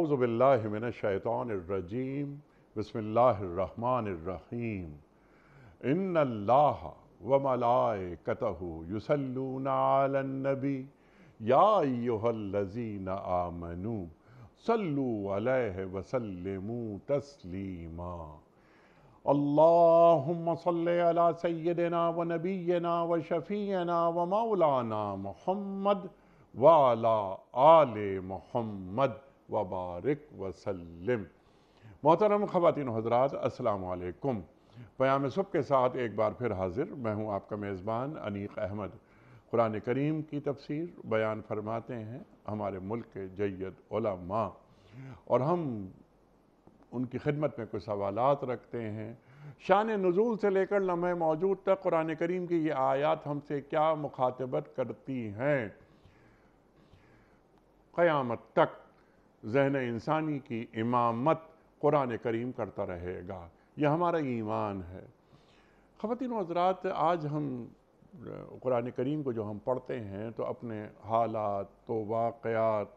اعوذ باللہ من الشیطان الرجیم بسم اللہ الرحمن الرحیم ان اللہ وملائکتہ یصلون علی النبی یا ایہا الذین آمنوا صلوا علیہ وسلموا تسلیما اللہم صلی علی سیدنا و نبینا و شفیعنا و مولانا محمد وعلی آل محمد وبارک وسلم۔ محترم خواتین و حضرات، السلام علیکم۔ پیام صبح کے ساتھ ایک بار پھر حاضر میں ہوں آپ کا میزبان انیق احمد۔ قرآن کریم کی تفسیر بیان فرماتے ہیں ہمارے ملک کے جید علماء، اور ہم ان کی خدمت میں کچھ سوالات رکھتے ہیں۔ شان نزول سے لے کر لمحہ موجود تک قرآن کریم کی یہ آیات ہم سے کیا مخاطبت کرتی ہیں؟ قیامت تک ذہن انسانی کی امامت قرآن کریم کرتا رہے گا، یہ ہمارا ایمان ہے۔ خواتین و حضرات، آج ہم قرآن کریم کو جو ہم پڑھتے ہیں تو اپنے حالات تو واقعات،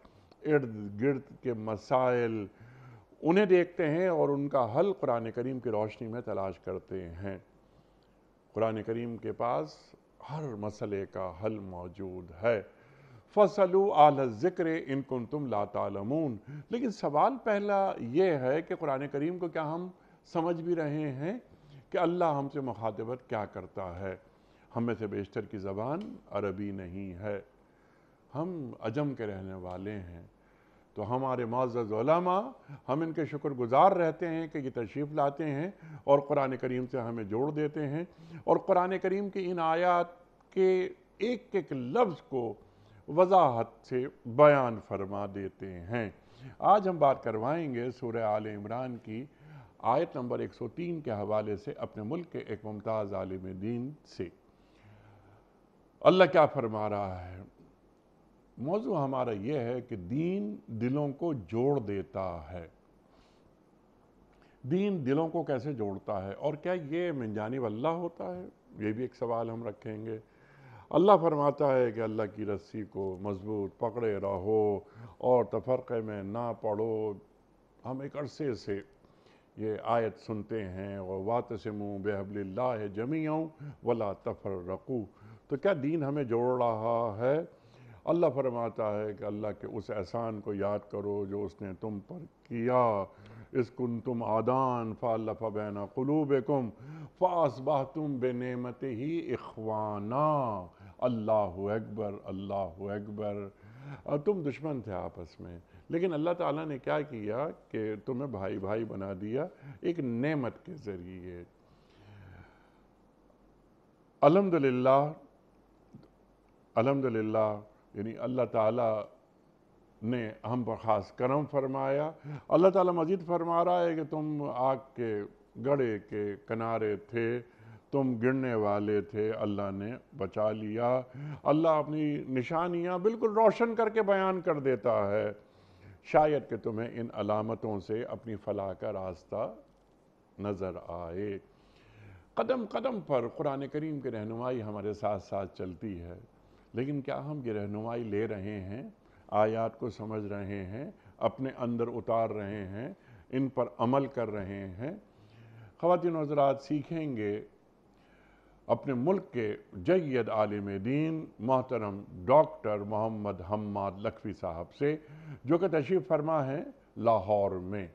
ارد گرد کے مسائل انہیں دیکھتے ہیں اور ان کا حل قرآن کریم کی روشنی میں تلاش کرتے ہیں۔ قرآن کریم کے پاس ہر مسئلے کا حل موجود ہے۔ فَاسْأَلُوا أَهْلَ الذِّكْرِ إِن كُنتُمْ لَا تَعْلَمُونَ۔ لیکن سوال پہلا یہ ہے کہ قرآن کریم کو کیا ہم سمجھ بھی رہے ہیں کہ اللہ ہم سے مخاطبت کیا کرتا ہے؟ ہم میں سے بیشتر کی زبان عربی نہیں ہے، ہم عجم کے رہنے والے ہیں، تو ہمارے معزز علماء ہم ان کے شکر گزار رہتے ہیں کہ یہ تشریف لاتے ہیں اور قرآن کریم سے ہمیں جوڑ دیتے ہیں، اور قرآن کریم کی ان آیات کے ایک ایک لفظ کو وضاحت سے بیان فرما دیتے ہیں۔ آج ہم بات کروائیں گے سورہ آل عمران کی آیت نمبر 103 کے حوالے سے اپنے ملک کے ایک ممتاز عالم دین سے۔ اللہ کیا فرما رہا ہے؟ موضوع ہمارا یہ ہے کہ دین دلوں کو جوڑ دیتا ہے۔ دین دلوں کو کیسے جوڑتا ہے، اور کیا یہ من جانب اللہ ہوتا ہے؟ یہ بھی ایک سوال ہم رکھیں گے۔ اللہ فرماتا ہے کہ اللہ کی رسی کو مضبوط پکڑے رہو اور تفرقے میں نہ پڑو۔ ہم ایک عرصے سے یہ آیت سنتے ہیں، اور وَاعْتَصِمُوا بِحَبْلِ اللَّهِ جَمِيعًا وَلَا تَفَرَّقُوا۔ تو کیا دین ہمیں جوڑ رہا ہے؟ اللہ فرماتا ہے کہ اللہ کے اس احسان کو یاد کرو جو اس نے تم پر کیا۔ اِذْ كُنْتُمْ أَعْدَاءً فَأَلَّفَ بَيْنَ قُلُوبِكُمْ فَأَصْبَحْتُمْ بِنِعْمَتِهِ إِخْوَانًا۔ اللہ اکبر، اللہ اکبر۔ تم دشمن تھے آپس میں، لیکن اللہ تعالیٰ نے کیا کیا کہ تمہیں بھائی بھائی بنا دیا ایک نعمت کے ذریعے۔ الحمدللہ، الحمدللہ، یعنی اللہ تعالیٰ نے ہم پر خاص کرم فرمایا۔ اللہ تعالیٰ مزید فرما رہا ہے کہ تم آگ کے گڑھے کے کنارے تھے، تم گرنے والے تھے، اللہ نے بچا لیا۔ اللہ اپنی نشانیاں بالکل روشن کر کے بیان کر دیتا ہے، شاید کہ تمہیں ان علامتوں سے اپنی فلاح کا راستہ نظر آئے۔ قدم قدم پر قرآن کریم کی رہنمائی ہمارے ساتھ ساتھ چلتی ہے، لیکن کیا ہم یہ رہنمائی لے رہے ہیں؟ آیات کو سمجھ رہے ہیں، اپنے اندر اتار رہے ہیں، ان پر عمل کر رہے ہیں؟ خواتین و حضرات، سیکھیں گے اپنے ملک کے جید عالم دین محترم ڈاکٹر محمد حماد لکھوی صاحب سے، جو کہ تشریف فرما ہیں لاہور میں۔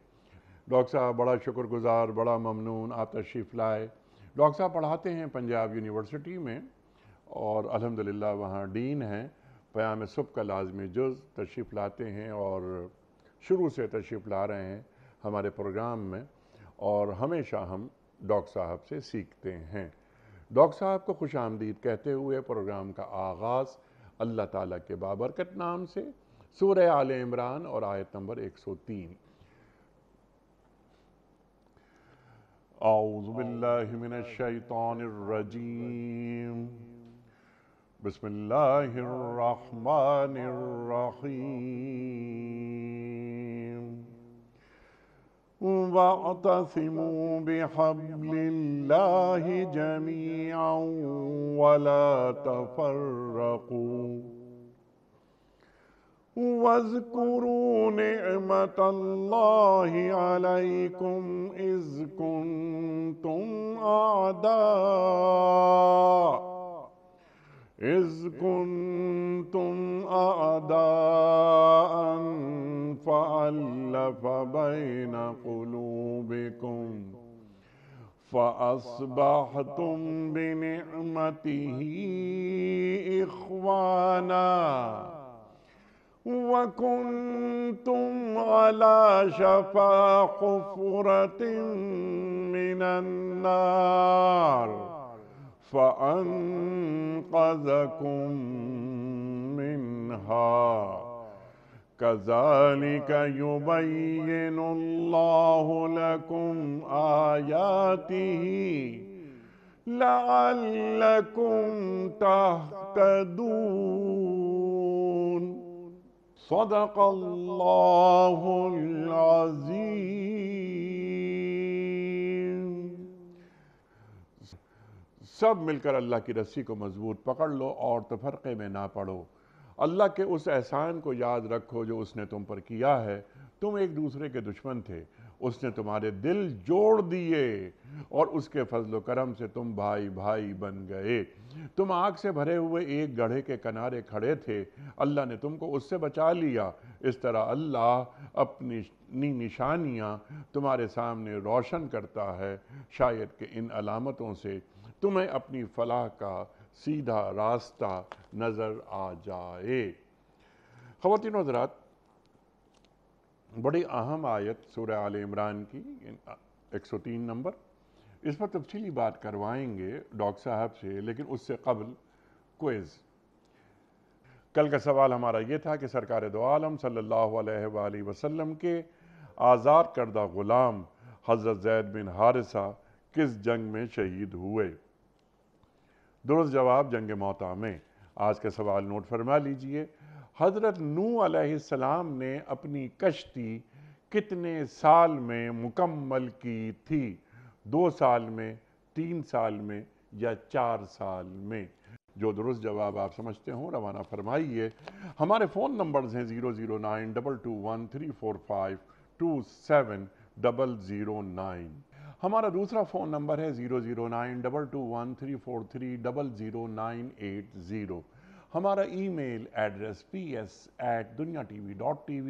ڈاکٹر صاحب بڑا شکر گزار، بڑا ممنون آپ تشریف لائے۔ ڈاکٹر صاحب پڑھاتے ہیں پنجاب یونیورسٹی میں، اور الحمدللہ وہاں ڈین ہیں۔ پیام صبح کا لازمی جز تشریف لاتے ہیں، اور شروع سے تشریف لا رہے ہیں ہمارے پروگرام میں، اور ہمیشہ ہم ڈاکٹر صاحب سے سیکھتے ہیں۔ ڈاکٹر صاحب کو خوش آمدید کہتے ہوئے پروگرام کا آغاز اللہ تعالیٰ کے بابرکت نام سے، سورہ آل عمران اور آیت نمبر 103۔ اعوذ باللہ من الشیطان الرجیم، بسم اللہ الرحمن الرحیم۔ وَاعْتَصِمُوا بِحَبْلِ اللَّهِ جَمِيعًا وَلَا تَفَرَّقُوا۔ وَاذْكُرُوا نِعْمَةَ اللَّهِ عَلَيْكُمْ إِذْ كُنْتُمْ أَعْدَاءً فَأَلَّفَ بَيْنَ قُلُوبِكُمْ فَأَصْبَحْتُمْ بِنِعْمَتِهِ إِخْوَانًا وَكُنْتُمْ عَلَى شَفَا حُفْرَةٍ مِّنَ النَّارِ فَأَنْقَذَكُم مِّنْهَا كَذَلِكَ يُبَيِّنُ اللَّهُ لَكُمْ آيَاتِهِ لَعَلَّكُمْ تَهْتَدُونَ صدق اللہ العظیم۔ سب مل کر اللہ کی رسی کو مضبوط پکڑ لو اور تفرقے میں نہ پڑو۔ اللہ کے اس احسان کو یاد رکھو جو اس نے تم پر کیا ہے۔ تم ایک دوسرے کے دشمن تھے، اس نے تمہارے دل جوڑ دیے اور اس کے فضل و کرم سے تم بھائی بھائی بن گئے۔ تم آگ سے بھرے ہوئے ایک گڑھے کے کنارے کھڑے تھے، اللہ نے تم کو اس سے بچا لیا۔ اس طرح اللہ اپنی نشانیاں تمہارے سامنے روشن کرتا ہے، شاید کہ ان علامتوں سے تمہیں اپنی فلاح کا سیدھا راستہ نظر آ جائے۔ خواتین و حضرات، بڑی اہم آیت سورہ آل عمران کی 103 نمبر، اس پر تفصیلی بات کروائیں گے ڈاکٹر صاحب سے، لیکن اس سے قبل کوئز۔ کل کا سوال ہمارا یہ تھا کہ سرکار دو عالم صلی اللہ علیہ وآلہ وسلم کے آزاد کردہ غلام حضرت زید بن حارثہ کس جنگ میں شہید ہوئے؟ درست جواب جنگ موطا میں۔ آج کا سوال نوٹ فرما لیجئے۔ حضرت نوح علیہ السلام نے اپنی کشتی کتنے سال میں مکمل کی تھی؟ 2 سال میں، 3 سال میں یا 4 سال میں؟ جو درست جواب آپ سمجھتے ہوں روانہ فرمائیے۔ ہمارے فون نمبرز ہیں 009221345270009۔ ہمارا دوسرا فون نمبر ہے 009221343000980۔ ہمارا ای میل ایڈریس ps@duniatv.tv،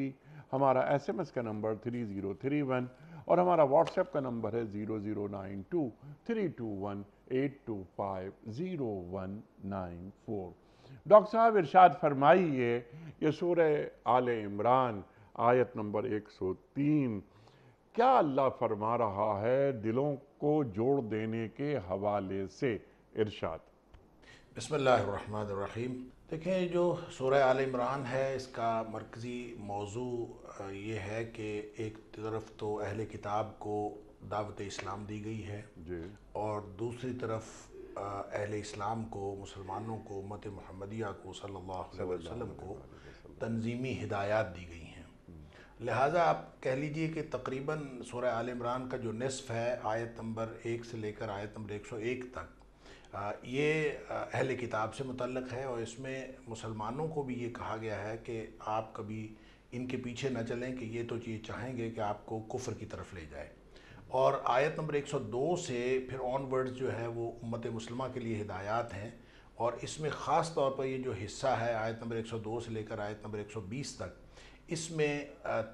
ہمارا SMS کا نمبر 3031 اور ہمارا واٹس ایپ کا نمبر ہے 00923218250194۔ ڈاکٹر صاحب ارشاد فرمائیے، یہ سورہ آل عمران آیت نمبر 103 کیا اللہ فرما رہا ہے دلوں کو جوڑ دینے کے حوالے سے؟ ارشاد۔ بسم اللہ الرحمن الرحیم۔ دیکھیں، جو سورہ آل عمران ہے اس کا مرکزی موضوع یہ ہے کہ ایک طرف تو اہل کتاب کو دعوت اسلام دی گئی ہے اور دوسری طرف اہل اسلام کو، مسلمانوں کو، امت محمدیہ کو صلی اللہ علیہ وسلم کو تنظیمی ہدایات دی گئی ہیں۔ لہٰذا آپ کہہ لیجئے کہ تقریباً سورہ آل عمران کا جو نصف ہے، آیت نمبر 1 سے لے کر آیت نمبر 101 تک، یہ اہل کتاب سے متعلق ہے، اور اس میں مسلمانوں کو بھی یہ کہا گیا ہے کہ آپ کبھی ان کے پیچھے نہ چلیں کہ یہ تو یہ چاہیں گے کہ آپ کو کفر کی طرف لے جائے۔ اور آیت نمبر 102 سے پھر آن ورڈز جو ہے وہ امت مسلمہ کے لیے ہدایات ہیں، اور اس میں خاص طور پر یہ جو حصہ ہے آیت نمبر 102 سے لے کر آیت نمبر 120 تک، اس میں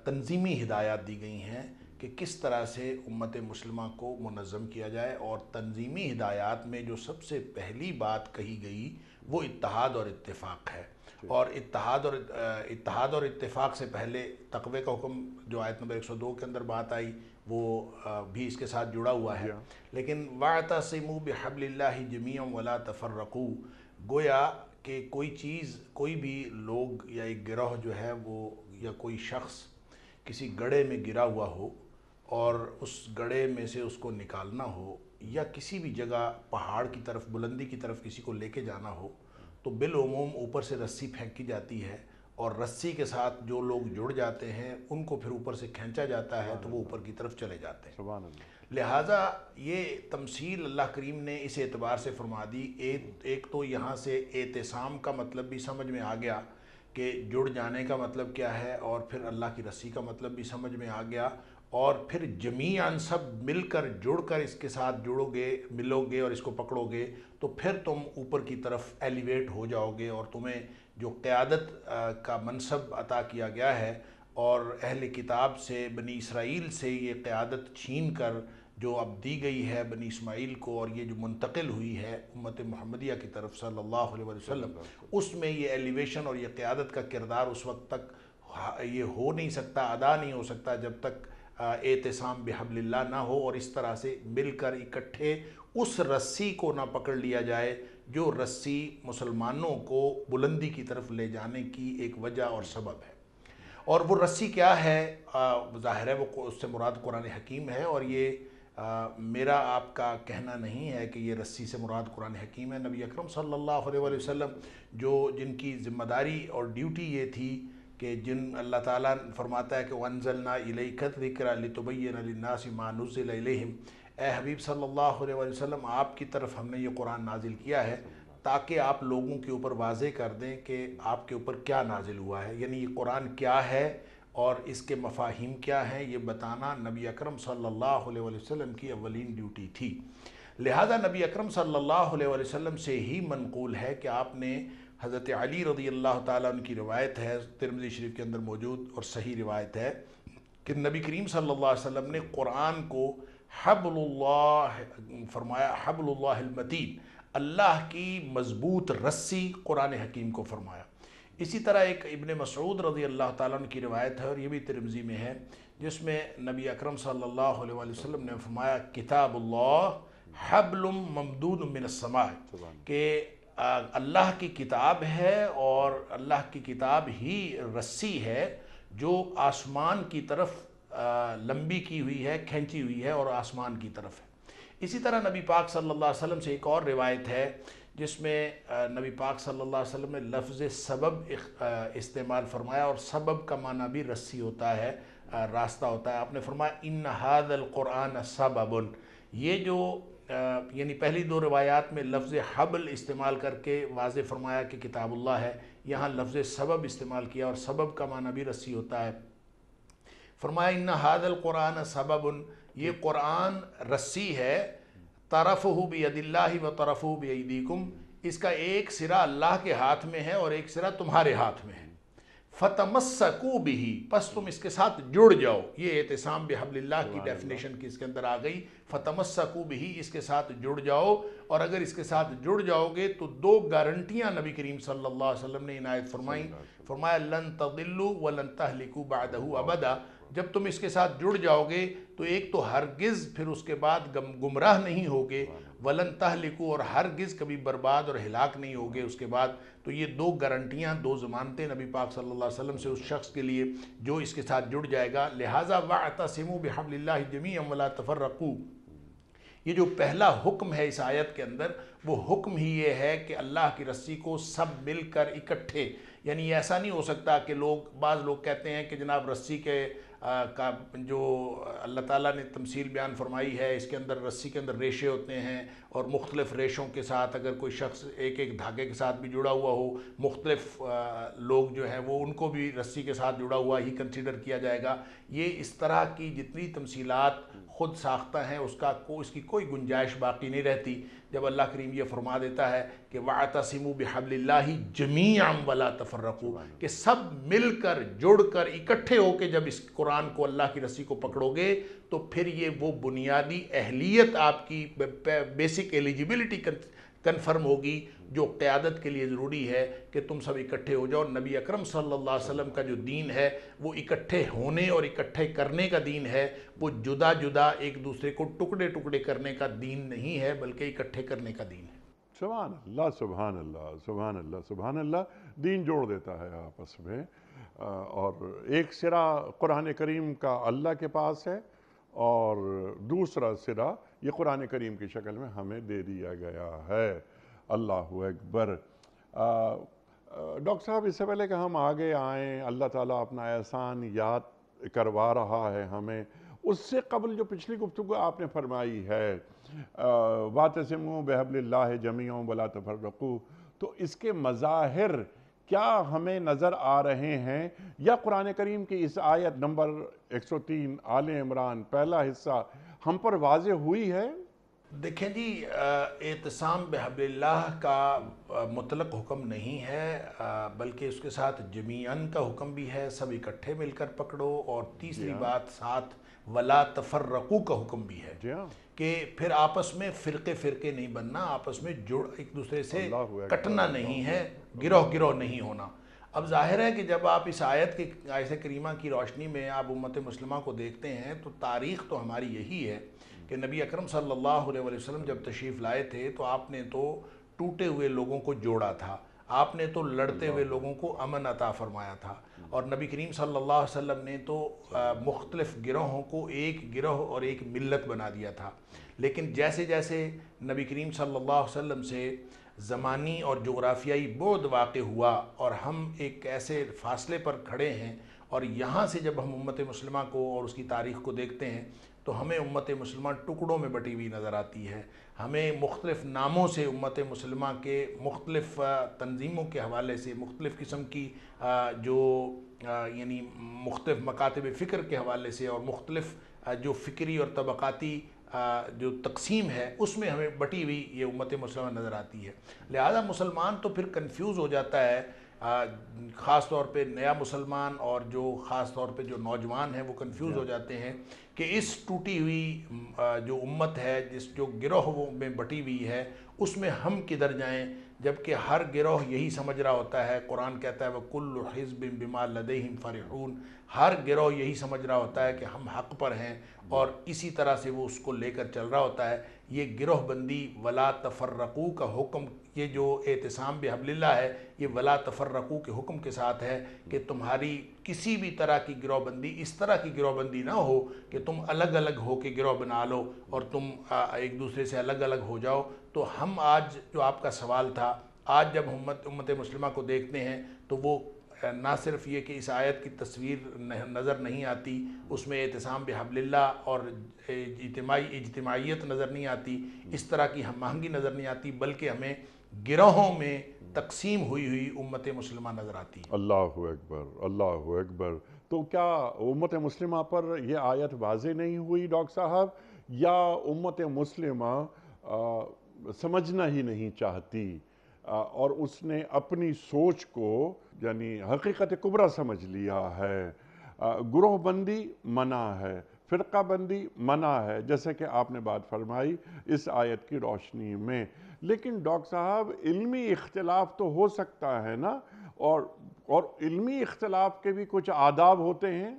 تنظیمی ہدایات دی گئی ہیں کہ کس طرح سے امت مسلمہ کو منظم کیا جائے۔ اور تنظیمی ہدایات میں جو سب سے پہلی بات کہی گئی وہ اتحاد اور اتفاق ہے، اور اتحاد اور اتفاق سے پہلے تقوی کا حکم جو آیت نمبر 102 کے اندر بات آئی وہ بھی اس کے ساتھ جڑا ہوا ہے۔ لیکن وَاعْتَصِمُوا بِحَبْلِ اللَّهِ جَمِيعًا وَلَا تَفَرَّقُوا، گویا کہ کوئی چیز، کوئی بھی لوگ یا ایک گروہ جو ہے وہ یا کوئی شخص کسی گڑھے میں گرا ہوا ہو اور اس گڑھے میں سے اس کو نکالنا ہو، یا کسی بھی جگہ پہاڑ کی طرف، بلندی کی طرف کسی کو لے کے جانا ہو، تو بالعموم اوپر سے رسی پھینکی جاتی ہے، اور رسی کے ساتھ جو لوگ جڑ جاتے ہیں ان کو پھر اوپر سے کھینچا جاتا ہے تو وہ اوپر کی طرف چلے جاتے ہیں۔ سبحان اللہ۔ لہٰذا یہ تمثیل اللہ کریم نے اس اعتبار سے فرما دی۔ ایک تو یہاں سے اعتصام کا مطلب بھی سمجھ میں آ گیا کہ جڑ جانے کا مطلب کیا ہے، اور پھر اللہ کی رسی کا مطلب بھی سمجھ میں آ گیا، اور پھر جمیعاً سب مل کر جڑ کر اس کے ساتھ جڑو گے، ملو گے اور اس کو پکڑو گے تو پھر تم اوپر کی طرف ایلیویٹ ہو جاؤ گے، اور تمہیں جو قیادت کا منصب عطا کیا گیا ہے، اور اہل کتاب سے، بنی اسرائیل سے یہ قیادت چھین کر جو اب دی گئی ہے بنی اسماعیل کو، اور یہ جو منتقل ہوئی ہے امت محمدیہ کی طرف صلی اللہ علیہ وسلم، اس میں یہ ایلیویشن اور یہ قیادت کا کردار اس وقت تک یہ ہو نہیں سکتا، ادا نہیں ہو سکتا جب تک اعتصام بحبل اللہ نہ ہو، اور اس طرح سے مل کر اکٹھے اس رسی کو نہ پکڑ لیا جائے جو رسی مسلمانوں کو بلندی کی طرف لے جانے کی ایک وجہ اور سبب ہے۔ اور وہ رسی کیا ہے؟ ظاہر ہے وہ اس سے مراد قرآن حکیم ہے، اور یہ میرا آپ کا کہنا نہیں ہے کہ یہ رسی سے مراد قرآن حکیم ہے۔ نبی اکرم صلی اللہ علیہ وسلم جن کی ذمہ داری اور ڈیوٹی یہ تھی کہ اللہ تعالیٰ فرماتا ہے کہ وَأَنزَلْنَا إِلَيْكَ الذِّكْرَ لِتُبَيِّنَ لِلنَّاسِ مَا نُزِّلَ إِلَيْهِمْ، اے حبیب صلی اللہ علیہ وسلم آپ کی طرف ہم نے یہ قرآن نازل کیا ہے تاکہ آپ لوگوں کے اوپر واضح کر دیں کہ آپ کے اوپر کیا نازل ہوا ہے، یعنی یہ قرآن کیا ہے اور اس کے مفاہیم کیا ہیں، یہ بتانا نبی اکرم صلی اللہ علیہ وسلم کی اولین ڈیوٹی تھی۔ لہذا نبی اکرم صلی اللہ علیہ وسلم سے ہی منقول ہے کہ آپ نے حضرت علی رضی اللہ تعالیٰ عنہ کی روایت ہے، ترمذی شریف کے اندر موجود اور صحیح روایت ہے کہ نبی کریم صلی اللہ علیہ وسلم نے قرآن کو حبل اللہ فرمایا، حبل اللہ المتین، اللہ کی مضبوط رسی قرآن حکیم کو فرمایا۔ اسی طرح ایک ابن مسعود رضی اللہ تعالیٰ عنہ کی روایت ہے، اور یہ بھی ترمذی میں ہے، جس میں نبی اکرم صلی اللہ علیہ وسلم نے فرمایا کتاب اللہ حبل ممدود من السماء، کہ اللہ کی کتاب ہے اور اللہ کی کتاب ہی رسی ہے جو آسمان کی طرف لمبی کی ہوئی ہے، کھینچی ہوئی ہے اور آسمان کی طرف ہے۔ اسی طرح نبی پاک صلی اللہ علیہ وسلم سے ایک اور روایت ہے جس میں نبی پاک صلی اللہ علیہ وسلم نے لفظ سبب استعمال فرمایا، اور سبب کا معنی بھی رسی ہوتا ہے، راستہ ہوتا ہے۔ آپ نے فرمایا ان ھذا القرآن سبب، یہ جو یعنی پہلی دو روایات میں لفظ حبل استعمال کر کے واضح فرمایا کہ کتاب اللہ ہے، یہاں لفظ سبب استعمال کیا، اور سبب کا معنی بھی رسی ہوتا ہے۔ فرمایا ان ھذا القرآن سبب، یہ قرآن رسی ہے، طرفہ بید اللہ و طرفہ بیدیکم، اس کا ایک سرا اللہ کے ہاتھ میں ہے اور ایک سرا تمہارے ہاتھ میں ہے۔ فتمسکوا بہ، پس تم اس کے ساتھ جڑ جاؤ، یہ اعتصام بحبل اللہ کی ڈیفینیشن کی اس کے اندر آ گئی۔ فتمسکوا بہ، اس کے ساتھ جڑ جاؤ، اور اگر اس کے ساتھ جڑ جاؤ گے تو دو گارنٹیاں نبی کریم صلی اللہ علیہ وسلم نے عنایت فرمائیں، فرمایا لن تضلوا ولن تہلکوا بعدہ ابدا، جب تم اس کے ساتھ جڑ جاؤ گے تو ایک تو ہرگز پھر اس کے بعد گمراہ نہیں ہوگے، ولن تہلکوا، اور ہرگز کبھی برباد اور ہلاک نہیں ہوگے اس کے بعد۔ تو یہ دو گارنٹیاں، دو ضمانتیں نبی پاک صلی اللہ علیہ وسلم سے اس شخص کے لیے جو اس کے ساتھ جڑ جائے گا۔ لہٰذا واعتصموا بحبل اللہ جمیعا ولا تفرقوا، یہ جو پہلا حکم ہے اس آیت کے اندر، وہ حکم ہی یہ ہے کہ اللہ کی رسی کو سب مل کر اکٹھے، یعنی ایسا نہیں ہو سکتا کہ بعض لوگ کہتے ہیں کہ جناب رسی کے کا جو اللہ تعالیٰ نے تمثیل بیان فرمائی ہے، اس کے اندر رسی کے اندر ریشے ہوتے ہیں، اور مختلف ریشوں کے ساتھ اگر کوئی شخص ایک ایک دھاگے کے ساتھ بھی جڑا ہوا ہو، مختلف لوگ جو ہیں وہ ان کو بھی رسی کے ساتھ جڑا ہوا ہی کنسیڈر کیا جائے گا۔ یہ اس طرح کی جتنی تمثیلات خود ساختہ ہیں اس کی کوئی گنجائش باقی نہیں رہتی جب اللہ کریم یہ فرما دیتا ہے کہ وَاعْتَصِمُوا بِحَبْلِ اللَّهِ جَمِيعًا وَلَا تَفَرَّقُوا، کہ سب مل کر جڑ کر اکٹھے ہو کے جب اس قرآن کو، اللہ کی رسی کو پکڑو گے تو پھر یہ وہ بنیادی اہلیت آپ کی بیسک ایلیجیبلٹی کنفرم ہوگی جو قیادت کے لیے ضروری ہے کہ تم سب اکٹھے ہو جاؤ۔ نبی اکرم صلی اللہ علیہ وسلم کا جو دین ہے وہ اکٹھے ہونے اور اکٹھے کرنے کا دین ہے، وہ جدا جدا ایک دوسرے کو ٹکڑے ٹکڑے کرنے کا دین نہیں ہے، بلکہ اکٹھے کرنے کا دین ہے۔ سبحان اللہ، سبحان اللہ، سبحان اللہ، سبحان اللہ، دین جوڑ دیتا ہے آپس میں، اور ایک سرا قرآن کریم کا اللہ کے پاس ہے اور دوسرا سرا یہ قرآن کریم کی شکل میں ہمیں دے دیا گیا ہے۔ اللہ اکبر۔ ڈاکٹر صاحب، اس سے پہلے کہ ہم آگے آئیں، اللہ تعالیٰ اپنا احسان یاد کروا رہا ہے ہمیں، اس سے قبل جو پچھلی گفتگو آپ نے فرمائی ہے وَاعْتَصِمُوا بِحَبْلِ اللَّهِ جَمِيعًا وَلَا تَفَرَّقُوا، تو اس کے مظاہر کیا ہمیں نظر آ رہے ہیں یا قرآن کریم کی اس آیت نمبر 103 آل عمران پہلا حصہ ہم پر واضح ہوئی ہے؟ دیکھیں جی، اعتصام بحبل اللہ کا مطلق حکم نہیں ہے، بلکہ اس کے ساتھ جمیعاً کا حکم بھی ہے، سب اکٹھے مل کر پکڑو، اور تیسری بات ساتھ ولا تفرقو کا حکم بھی ہے جی ہاں، کہ پھر آپس میں فرقے فرقے نہیں بننا، آپس میں جڑ ایک دوسرے سے اللہ اکبر، کٹنا نہیں ہے، گروہ گروہ نہیں ہونا۔ اب ظاہر ہے کہ جب آپ اس آیت کریمہ کی روشنی میں آپ امت مسلمہ کو دیکھتے ہیں تو تاریخ تو ہماری یہی ہے کہ نبی اکرم صلی اللہ علیہ وسلم جب تشریف لائے تھے تو آپ نے تو ٹوٹے ہوئے لوگوں کو جوڑا تھا، آپ نے تو لڑتے ہوئے لوگوں کو امن عطا فرمایا تھا، اور نبی کریم صلی اللہ علیہ وسلم نے تو مختلف گروہوں کو ایک گروہ اور ایک ملت بنا دیا تھا۔ لیکن جیسے جیسے نبی کریم صلی اللہ علیہ وسلم سے زمانی اور جغرافیائی بعد واقع ہوا اور ہم ایک ایسے فاصلے پر کھڑے ہیں، اور یہاں سے جب ہم امت مسلمہ کو اور اس کی تاریخ کو دیکھتے ہیں تو ہمیں امت مسلمہ ٹکڑوں میں بٹی ہوئی نظر آتی ہے، ہمیں مختلف ناموں سے امت مسلمہ کے مختلف تنظیموں کے حوالے سے مختلف قسم کی جو یعنی مختلف مکاتب فکر کے حوالے سے اور مختلف جو فکری اور طبقاتی جو تقسیم ہے اس میں ہمیں بٹی ہوئی یہ امت مسلمہ نظر آتی ہے۔ لہذا مسلمان تو پھر کنفیوز ہو جاتا ہے، خاص طور پہ نیا مسلمان اور جو خاص طور پہ جو نوجوان ہیں وہ کنفیوز ہو جاتے ہیں کہ اس ٹوٹی ہوئی جو امت ہے، جس جو گروہ میں بٹی ہوئی ہے، اس میں ہم کدھر جائیں، جبکہ ہر گروہ یہی سمجھ رہا ہوتا ہے، قرآن کہتا ہے وَكُلُّ حِزْبٍ بِمَا لَدَيْهِمْ فَرِحُونَ، ہر گروہ یہی سمجھ رہا ہوتا ہے کہ ہم حق پر ہیں، اور اسی طرح سے وہ اس کو لے کر چل رہا ہوتا ہے۔ یہ گروہ بندی ولا تفرقو کا حکم، یہ جو اعتصام بحبل اللہ ہے، یہ ولا تفرقو کے حکم کے ساتھ ہے کہ تمہاری کسی بھی طرح کی گروہ بندی اس طرح کی گروہ بندی نہ ہو کہ تم الگ الگ ہو کے گروہ بنا لو اور تم ایک دوسرے سے الگ الگ ہو جاؤ۔ تو ہم آج جو آپ کا سوال تھا، آج جب امت مسلمہ کو دیکھتے ہیں تو وہ نہ صرف یہ کہ اس آیت کی تصویر نظر نہیں آتی، اس میں اعتصام بحبل اللہ اور اجتماعیت نظر نہیں آتی، اس طرح کی ہم آہنگی نظر نہیں آتی، بلکہ ہمیں گروہوں میں تقسیم ہوئی امت مسلمہ نظر آتی ہے۔ اللہ اکبر، اللہ اکبر۔ تو کیا امت مسلمہ پر یہ آیت واضح نہیں ہوئی ڈاکٹر صاحب، یا امت مسلمہ سمجھنا ہی نہیں چاہتی اور اس نے اپنی سوچ کو یعنی حقیقت کبریٰ سمجھ لیا ہے؟ گروہ بندی منع ہے، فرقہ بندی منع ہے، جیسے کہ آپ نے بات فرمائی اس آیت کی روشنی میں، لیکن ڈاکٹر صاحب علمی اختلاف تو ہو سکتا ہے نا، اور علمی اختلاف کے بھی کچھ آداب ہوتے ہیں۔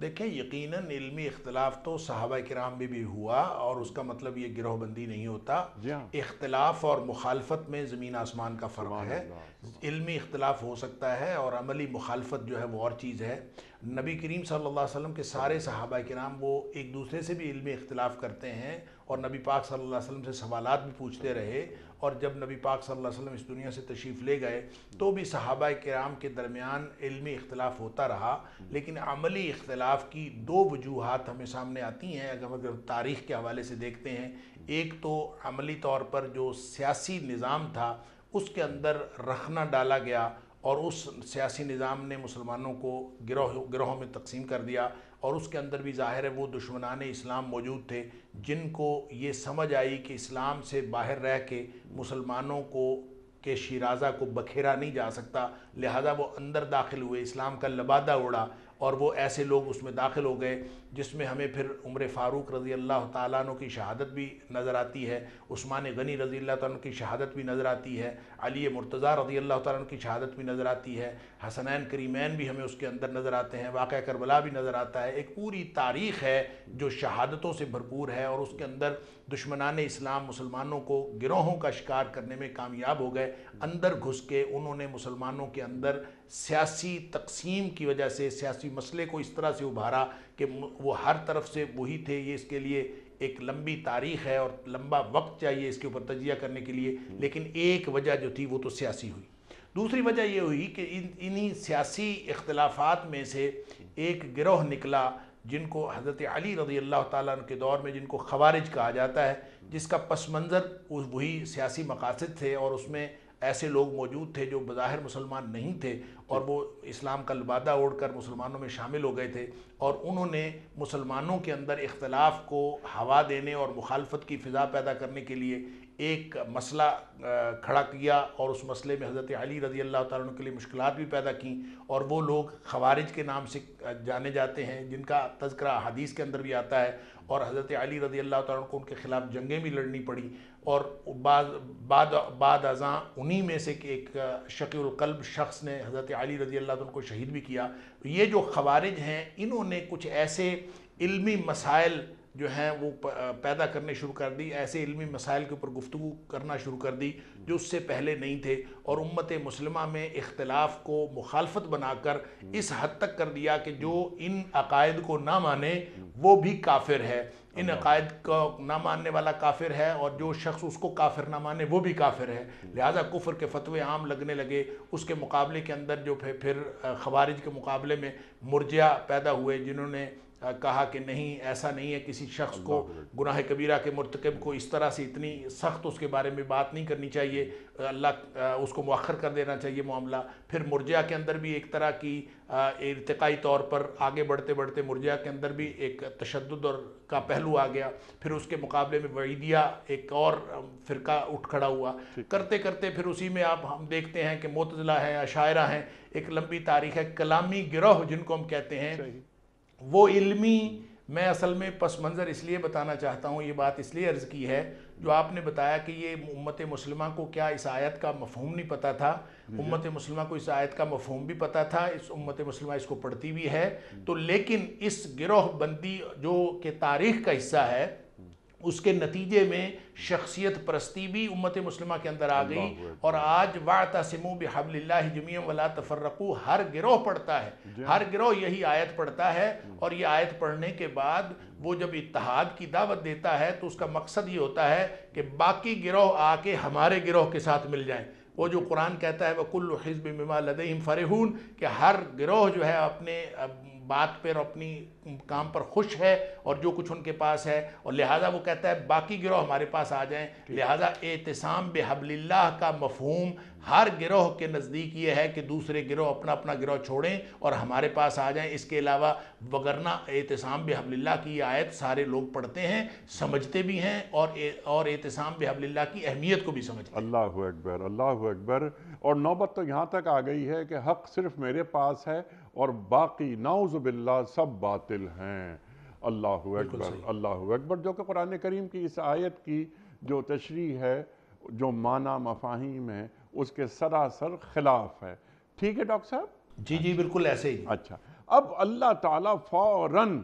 دیکھیں، یقیناً علمی اختلاف تو صحابہ کرام میں بھی ہوا، اور اس کا مطلب یہ گروہ بندی نہیں ہوتا۔ جی ہاں، اختلاف اور مخالفت میں زمین آسمان کا فرق سبحان ہے۔ اللہ، علمی اختلاف ہو سکتا ہے اور عملی مخالفت جو ہے وہ اور چیز ہے۔ نبی کریم صلی اللہ علیہ وسلم کے سارے صحابہ کرام وہ ایک دوسرے سے بھی علمی اختلاف کرتے ہیں، اور نبی پاک صلی اللہ علیہ وسلم سے سوالات بھی پوچھتے رہے، اور جب نبی پاک صلی اللہ علیہ وسلم اس دنیا سے تشریف لے گئے تو بھی صحابہ کرام کے درمیان علمی اختلاف ہوتا رہا، لیکن عملی اختلاف کی دو وجوہات ہمیں سامنے آتی ہیں اگر تاریخ کے حوالے سے دیکھتے ہیں۔ ایک تو عملی طور پر جو سیاسی نظام تھا اس کے اندر رخنہ ڈالا گیا، اور اس سیاسی نظام نے مسلمانوں کو گروہوں میں تقسیم کر دیا، اور اس کے اندر بھی ظاہر ہے وہ دشمنان اسلام موجود تھے جن کو یہ سمجھ آئی کہ اسلام سے باہر رہ کے مسلمانوں کو کہ شیرازہ کو بکھیرا نہیں جا سکتا، لہذا وہ اندر داخل ہوئے، اسلام کا لبادہ اڑا، اور وہ ایسے لوگ اس میں داخل ہو گئے جس میں ہمیں پھر عمر فاروق رضی اللہ تعالیٰ عنہ کی شہادت بھی نظر آتی ہے، عثمان غنی رضی اللہ تعالیٰ عنہ کی شہادت بھی نظر آتی ہے، علی مرتضیٰ رضی اللہ تعالیٰ عنہ کی شہادت بھی نظر آتی ہے، حسنین کریمین بھی ہمیں اس کے اندر نظر آتے ہیں، واقعہ کربلا بھی نظر آتا ہے۔ ایک پوری تاریخ ہے جو شہادتوں سے بھرپور ہے، اور اس کے اندر دشمنان اسلام مسلمانوں کو گروہوں کا شکار کرنے میں کامیاب ہو گئے، اندر گھس کے انہوں نے مسلمانوں کے اندر سیاسی تقسیم کی وجہ سے سیاسی مسئلے کو اس طرح سے ابھارا کہ وہ ہر طرف سے وہی تھے۔ یہ اس کے لیے ایک لمبی تاریخ ہے اور لمبا وقت چاہیے اس کے اوپر تجزیہ کرنے کے لیے، لیکن ایک وجہ جو تھی وہ تو سیاسی ہوئی۔ دوسری وجہ یہ ہوئی کہ انہی سیاسی اختلافات میں سے ایک گروہ نکلا جن کو حضرت علی رضی اللہ تعالیٰ عنہ کے دور میں جن کو خوارج کہا جاتا ہے، جس کا پس منظر وہی سیاسی مقاصد تھے، اور اس میں ایسے لوگ موجود تھے جو بظاہر مسلمان نہیں تھے اور وہ اسلام کا لبادہ اوڑھ کر مسلمانوں میں شامل ہو گئے تھے، اور انہوں نے مسلمانوں کے اندر اختلاف کو ہوا دینے اور مخالفت کی فضا پیدا کرنے کے لیے ایک مسئلہ کھڑا کیا، اور اس مسئلے میں حضرت علی رضی اللہ تعالیٰ عنہ کے لیے مشکلات بھی پیدا کیں، اور وہ لوگ خوارج کے نام سے جانے جاتے ہیں جن کا تذکرہ حدیث کے اندر بھی آتا ہے، اور حضرت علی رضی اللہ تعالیٰ عنہ کو ان کے خلاف جنگیں بھی لڑنی پڑی، اور بعد ازاں انہی میں سے کہ ایک شقی القلب شخص نے حضرت علی رضی اللہ عنہ کو شہید بھی کیا۔ یہ جو خوارج ہیں انہوں نے کچھ ایسے علمی مسائل جو ہیں وہ پیدا کرنے شروع کر دی، ایسے علمی مسائل کے اوپر گفتگو کرنا شروع کر دی جو اس سے پہلے نہیں تھے، اور امت مسلمہ میں اختلاف کو مخالفت بنا کر اس حد تک کر دیا کہ جو ان عقائد کو نہ مانے وہ بھی کافر ہے، ان عقائد کو نہ ماننے والا کافر ہے، اور جو شخص اس کو کافر نہ مانے وہ بھی کافر ہے، لہٰذا کفر کے فتوے عام لگنے لگے۔ اس کے مقابلے کے اندر جو پھر خوارج کے مقابلے میں مرجئہ پیدا ہوئے جنہوں نے کہا کہ نہیں، ایسا نہیں ہے، کسی شخص کو گناہ کبیرہ کے مرتکب کو اس طرح سے اتنی سخت اس کے بارے میں بات نہیں کرنی چاہیے، اللہ اس کو مؤخر کر دینا چاہیے معاملہ۔ پھر مرجئہ کے اندر بھی ایک طرح کی ارتقائی طور پر آگے بڑھتے بڑھتے مرجئہ کے اندر بھی ایک تشدد اور کا پہلو آ گیا، پھر اس کے مقابلے میں وعیدیہ ایک اور فرقہ اٹھ کھڑا ہوا، کرتے کرتے پھر اسی میں آپ ہم دیکھتے ہیں کہ معتزلہ ہیں، اشاعرہ ہیں، ایک لمبی تاریخ ہے۔ کلامی گروہ جن کو ہم کہتے ہیں، وہ علمی، میں اصل میں پس منظر اس لیے بتانا چاہتا ہوں، یہ بات اس لیے عرض کی ہے جو آپ نے بتایا کہ یہ امت مسلمہ کو کیا اس آیت کا مفہوم نہیں پتا تھا، امت مسلمہ کو اس آیت کا مفہوم بھی پتا تھا، اس امت مسلمہ اس کو پڑھتی بھی ہے، تو لیکن اس گروہ بندی جو کہ تاریخ کا حصہ ہے اس کے نتیجے میں شخصیت پرستی بھی امت مسلمہ کے اندر آ گئی، اور آج وَاعْتَصِمُوا بِحَبْلِ اللَّهِ جَمِيعًا وَلَا تَفَرَّقُوا ہر گروہ پڑھتا ہے، ہر گروہ یہی آیت پڑھتا ہے، اور یہ آیت پڑھنے کے بعد وہ جب اتحاد کی دعوت دیتا ہے تو اس کا مقصد یہ ہوتا ہے کہ باقی گروہ آ کے ہمارے گروہ کے ساتھ مل جائیں۔ وہ جو قرآن کہتا ہے وَكُلُّ حِزْبٍ بِمَا لَدَيْهِمْ فَرِحُونَ، کہ ہر گروہ جو ہے اپنے بات پر، اپنی کام پر خوش ہے اور جو کچھ ان کے پاس ہے، اور لہٰذا وہ کہتا ہے باقی گروہ ہمارے پاس آ جائیں۔ لہٰذا اعتصام بحبل اللہ کا مفہوم ہر گروہ کے نزدیک یہ ہے کہ دوسرے گروہ اپنا اپنا گروہ چھوڑیں اور ہمارے پاس آ جائیں، اس کے علاوہ وگرنہ اعتصام بحبل اللہ کی یہ آیت سارے لوگ پڑھتے ہیں، سمجھتے بھی ہیں، اور اعتصام بحبل اللہ کی اہمیت کو بھی سمجھتے ہیں۔ اللہ اکبر، اللہ اکبر۔ اور نوبت تو یہاں تک آ گئی ہے کہ حق صرف میرے پاس ہے اور باقی نعوذ باللہ سب باطل ہیں۔ اللہ اکبر، اللہ اکبر، جو کہ قرآن کریم کی اس آیت کی جو تشریح ہے، جو معنی مفاہیم ہے، اس کے سراسر خلاف ہے۔ ٹھیک ہے ڈاکٹر صاحب؟ جی بالکل ایسے ہی۔ اچھا، اب اللہ تعالیٰ فوراً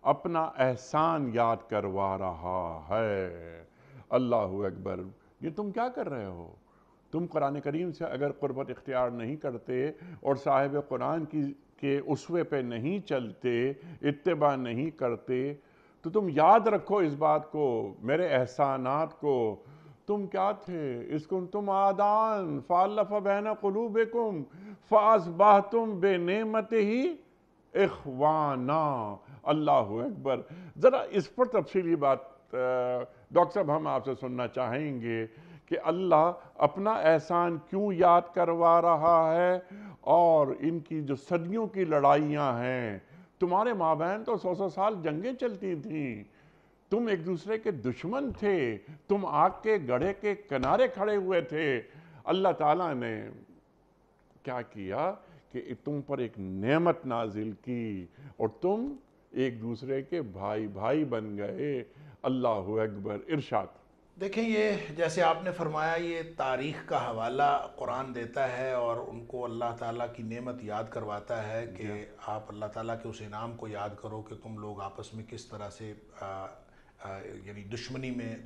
اپنا احسان یاد کروا رہا ہے۔ اللہ اکبر، یہ تم کیا کر رہے ہو؟ تم قرآن کریم سے اگر قربت اختیار نہیں کرتے اور صاحب قرآن کے اسوے پہ نہیں چلتے، اتباع نہیں کرتے، تو تم یاد رکھو اس بات کو، میرے احسانات کو۔ تم کیا تھے؟ اس کنتم آدان فالف بین قلوبکم فاصبحتم بنعمتہ اخوانا۔ اللہ اکبر۔ ذرا اس پر تفصیلی بات ڈاکٹر صاحب ہم آپ سے سننا چاہیں گے کہ اللہ اپنا احسان کیوں یاد کروا رہا ہے، اور ان کی جو صدیوں کی لڑائیاں ہیں، تمہارے مابین تو 100 سال جنگیں چلتی تھیں، تم ایک دوسرے کے دشمن تھے، تم آگ کے گڑھے کے کنارے کھڑے ہوئے تھے، اللہ تعالیٰ نے کیا کیا کہ تم پر ایک نعمت نازل کی اور تم ایک دوسرے کے بھائی بھائی بن گئے۔ اللہ اکبر۔ ارشاد۔ دیکھیں، یہ جیسے آپ نے فرمایا، یہ تاریخ کا حوالہ قرآن دیتا ہے اور ان کو اللہ تعالیٰ کی نعمت یاد کرواتا ہے کہ آپ اللہ تعالیٰ کے اس انعام کو یاد کرو کہ تم لوگ آپس میں کس طرح سے یعنی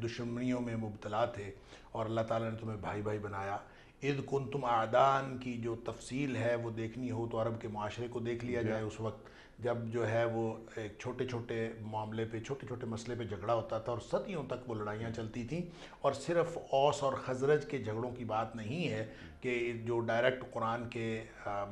دشمنیوں میں مبتلا تھے، اور اللہ تعالیٰ نے تمہیں بھائی بھائی بنایا۔ اذ کنتم اعدان کی جو تفصیل ہے وہ دیکھنی ہو تو عرب کے معاشرے کو دیکھ لیا جائے۔ اس وقت جب جو ہے وہ ایک چھوٹے چھوٹے معاملے پہ، چھوٹے چھوٹے مسئلے پہ جھگڑا ہوتا تھا، اور صدیوں تک وہ لڑائیاں چلتی تھیں، اور صرف اوس اور خزرج کے جھگڑوں کی بات نہیں ہے کہ جو ڈائریکٹ قرآن کے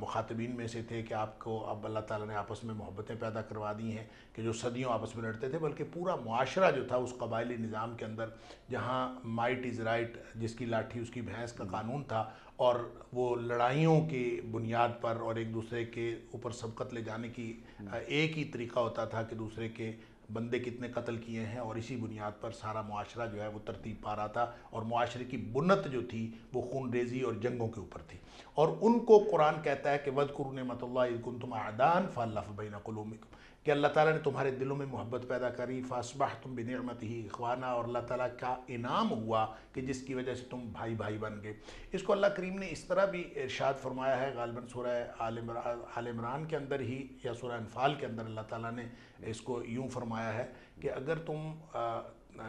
مخاطبین میں سے تھے کہ آپ کو اب اللہ تعالیٰ نے آپس میں محبتیں پیدا کروا دی ہیں کہ جو صدیوں آپس میں لڑتے تھے، بلکہ پورا معاشرہ جو تھا اس قبائلی نظام کے اندر، جہاں مائٹ از رائٹ، جس کی لاٹھی اس کی بھینس کا قانون تھا، اور وہ لڑائیوں کی بنیاد پر اور ایک دوسرے کے اوپر سبقت لے جانے کی ایک ہی طریقہ ہوتا تھا کہ دوسرے کے بندے کتنے قتل کیے ہیں، اور اسی بنیاد پر سارا معاشرہ جو ہے وہ ترتیب پا رہا تھا، اور معاشرے کی بنت جو تھی وہ خون ریزی اور جنگوں کے اوپر تھی۔ اور ان کو قرآن کہتا ہے کہ وَاذْكُرُوا نِعْمَتَ اللَّهِ إِذْ كُنْتُمْ أَعْدَاءً فَأَلَّفَ بَيْنَ قُلُوبِكُمْ، کہ اللہ تعالیٰ نے تمہارے دلوں میں محبت پیدا کری، فَأَصْبَحْتُمْ بِنِعْمَتِهِ إِخْوَانًا، اور اللہ تعالیٰ کا انعام ہوا کہ جس کی وجہ سے تم بھائی بھائی بن گئے۔ اس کو اللہ کریم نے اس طرح بھی ارشاد فرمایا ہے، غالباً سورہ آل عمران کے اندر ہی یا سورہ انفال کے اندر اللہ تعالیٰ نے اس کو یوں فرمایا ہے کہ اگر تم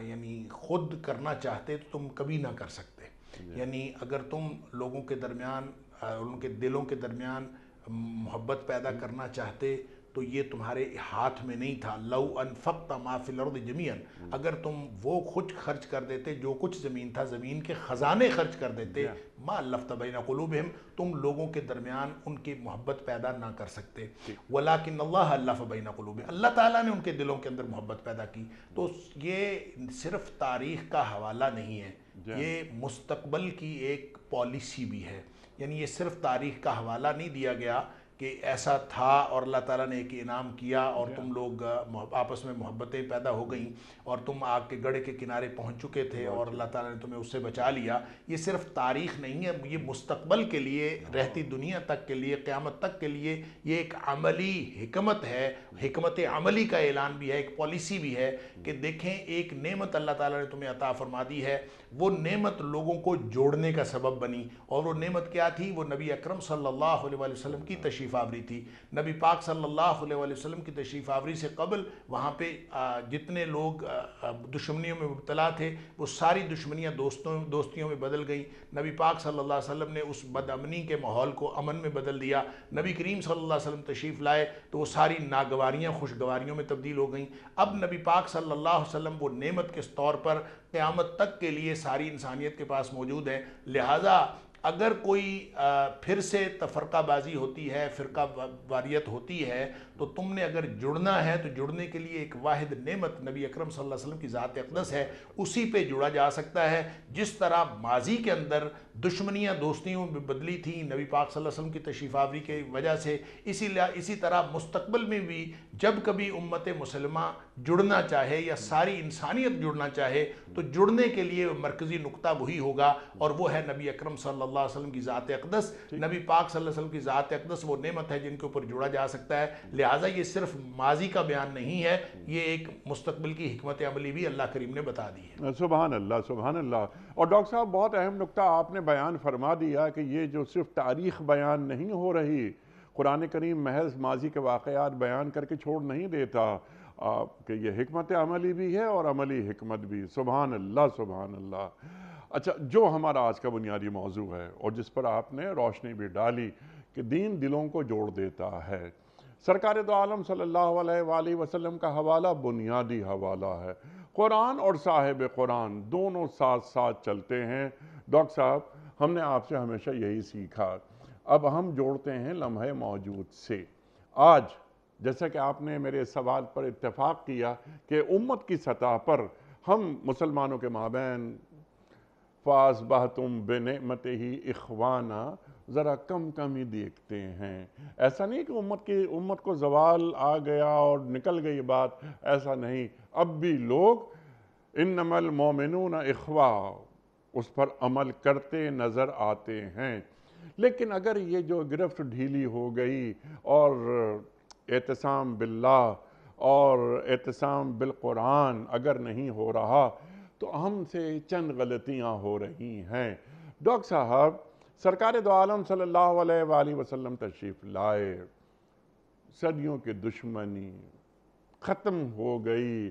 یعنی خود کرنا چاہتے تو تم کبھی نہ کر سکتے، یعنی اگر تم لوگوں کے درمیان ان کے دلوں کے درمیان محبت پیدا کرنا چاہتے تو یہ تمہارے ہاتھ میں نہیں تھا۔ لو انفقت ما فی الارض جمیعا، اگر تم وہ خود خرچ کر دیتے جو کچھ زمین تھا، زمین کے خزانے خرچ کر دیتے، ما الفت بین قلوبہم، تم لوگوں کے درمیان ان کی محبت پیدا نہ کر سکتے، ولکن اللہ الف بین قلوبہم، اللہ تعالیٰ نے ان کے دلوں کے اندر محبت پیدا کی۔ تو یہ صرف تاریخ کا حوالہ نہیں ہے، یہ مستقبل کی ایک پالیسی بھی ہے، یعنی یہ صرف تاریخ کا حوالہ نہیں دیا گیا کہ ایسا تھا اور اللہ تعالیٰ نے ایک انعام کیا اور تم لوگ آپس میں محبتیں پیدا ہو گئیں اور تم آگ کے گڑھے کے کنارے پہنچ چکے تھے اور اللہ تعالیٰ نے تمہیں اس سے بچا لیا۔ یہ صرف تاریخ نہیں ہے، یہ مستقبل کے لیے، رہتی دنیا تک کے لیے، قیامت تک کے لیے یہ ایک عملی حکمت ہے، حکمت عملی کا اعلان بھی ہے، ایک پالیسی بھی ہے کہ دیکھیں ایک نعمت اللہ تعالیٰ نے تمہیں عطا فرما دی ہے، وہ نعمت لوگوں کو جوڑنے کا سبب بنی، اور وہ نعمت کیا تھی؟ وہ نبی اکرم صلی اللہ علیہ وسلم کی تشریف آوری تھی۔ نبی پاک صلی اللہ علیہ وسلم کی تشریف آوری سے قبل وہاں پہ جتنے لوگ دشمنیوں میں مبتلا تھے وہ ساری دشمنیاں دوستیوں میں بدل گئیں۔ نبی پاک صلی اللہ علیہ وسلم نے اس بد امنی کے ماحول کو امن میں بدل دیا۔ نبی کریم صلی اللہ علیہ وسلم تشریف لائے تو وہ ساری ناگواریاں خوشگواریوں میں تبدیل ہو گئیں۔ اب نبی پاک صلی اللہ علیہ وسلم وہ نعمت کے طور پر قیامت تک کے لیے ساری انسانیت کے پاس موجود ہے، لہٰذا اگر کوئی پھر سے تفرقہ بازی ہوتی ہے، فرقہ واریت ہوتی ہے، تو تم نے اگر جڑنا ہے تو جڑنے کے لیے ایک واحد نعمت نبی اکرم صلی اللہ علیہ وسلم کی ذات اقدس ہے، اسی پہ جڑا جا سکتا ہے۔ جس طرح ماضی کے اندر دشمنیاں دوستیوں میں بدلی تھیں نبی پاک صلی اللہ علیہ وسلم کی تشریف آوری کی وجہ سے، اسی طرح مستقبل میں بھی جب کبھی امت مسلمہ جڑنا چاہے یا ساری انسانیت جڑنا چاہے تو جڑنے کے لیے مرکزی نقطہ وہی ہوگا، اور وہ ہے نبی اکرم صلی اللہ علیہ وسلم کی ذات اقدس۔ نبی پاک صلی اللہ علیہ وسلم کی ذات اقدس وہ نعمت ہے جن کے اوپر جڑا جا سکتا ہے، لہٰذا یہ صرف ماضی کا بیان نہیں ہے، یہ ایک مستقبل کی حکمت عملی بھی اللہ کریم نے بتا دی ہے۔ سبحان اللہ، سبحان اللہ۔ اور ڈاکٹر صاحب بہت اہم نکتہ آپ نے بیان فرما دیا کہ یہ جو صرف تاریخ بیان نہیں ہو رہی، قرآن کریم محض ماضی کے واقعات بیان کر کے چھوڑ نہیں دیتا، کہ یہ حکمت عملی بھی ہے اور عملی حکمت بھی۔ سبحان اللہ، سبحان اللہ۔ اچھا، جو ہمارا آج کا بنیادی موضوع ہے اور جس پر آپ نے روشنی بھی ڈالی کہ دین دلوں کو جوڑ دیتا ہے، سرکار دو عالم صلی اللہ علیہ وآلہ وسلم کا حوالہ بنیادی حوالہ ہے۔ قرآن اور صاحب قرآن دونوں ساتھ ساتھ چلتے ہیں۔ ڈاکٹر صاحب، ہم نے آپ سے ہمیشہ یہی سیکھا، اب ہم جوڑتے ہیں لمحہ موجود سے۔ آج جیسا کہ آپ نے میرے سوال پر اتفاق کیا کہ امت کی سطح پر ہم مسلمانوں کے مابین فَأَصْبَحْتُمْ بِنِعْمَتِهِ إِخْوَانًا ذرا کم ہی دیکھتے ہیں۔ ایسا نہیں کہ امت کو زوال آ گیا اور نکل گئی بات، ایسا نہیں، اب بھی لوگ انما المومنون اخوہ اس پر عمل کرتے نظر آتے ہیں۔ لیکن اگر یہ جو گرفت ڈھیلی ہو گئی اور اعتصام باللہ اور اعتصام بالقرآن اگر نہیں ہو رہا تو ہم سے چند غلطیاں ہو رہی ہیں۔ ڈاکٹر صاحب، سرکار دو عالم صلی اللہ علیہ وآلہ وسلم تشریف لائے، صدیوں کی دشمنی ختم ہو گئی،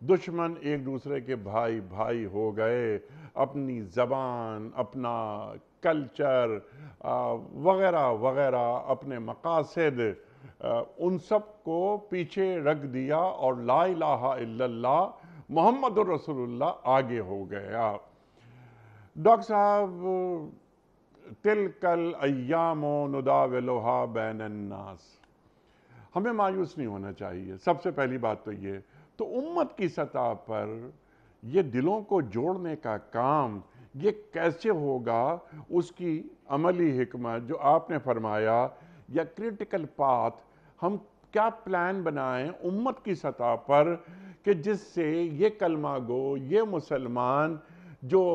دشمن ایک دوسرے کے بھائی ہو گئے، اپنی زبان، اپنا کلچر وغیرہ وغیرہ، اپنے مقاصد، ان سب کو پیچھے رکھ دیا اور لا الہ الا اللہ محمد الرسول اللہ آگے ہو گیا۔ ڈاکٹر صاحب، تلک الایام نداولھا بین الناس، ہمیں مایوس نہیں ہونا چاہیے، سب سے پہلی بات تو یہ۔ تو امت کی سطح پر یہ دلوں کو جوڑنے کا کام، یہ کیسے ہوگا؟ اس کی عملی حکمت جو آپ نے فرمایا یا کرٹیکل پاتھ، ہم کیا پلان بنائیں امت کی سطح پر کہ جس سے یہ کلمہ گو، یہ مسلمان جو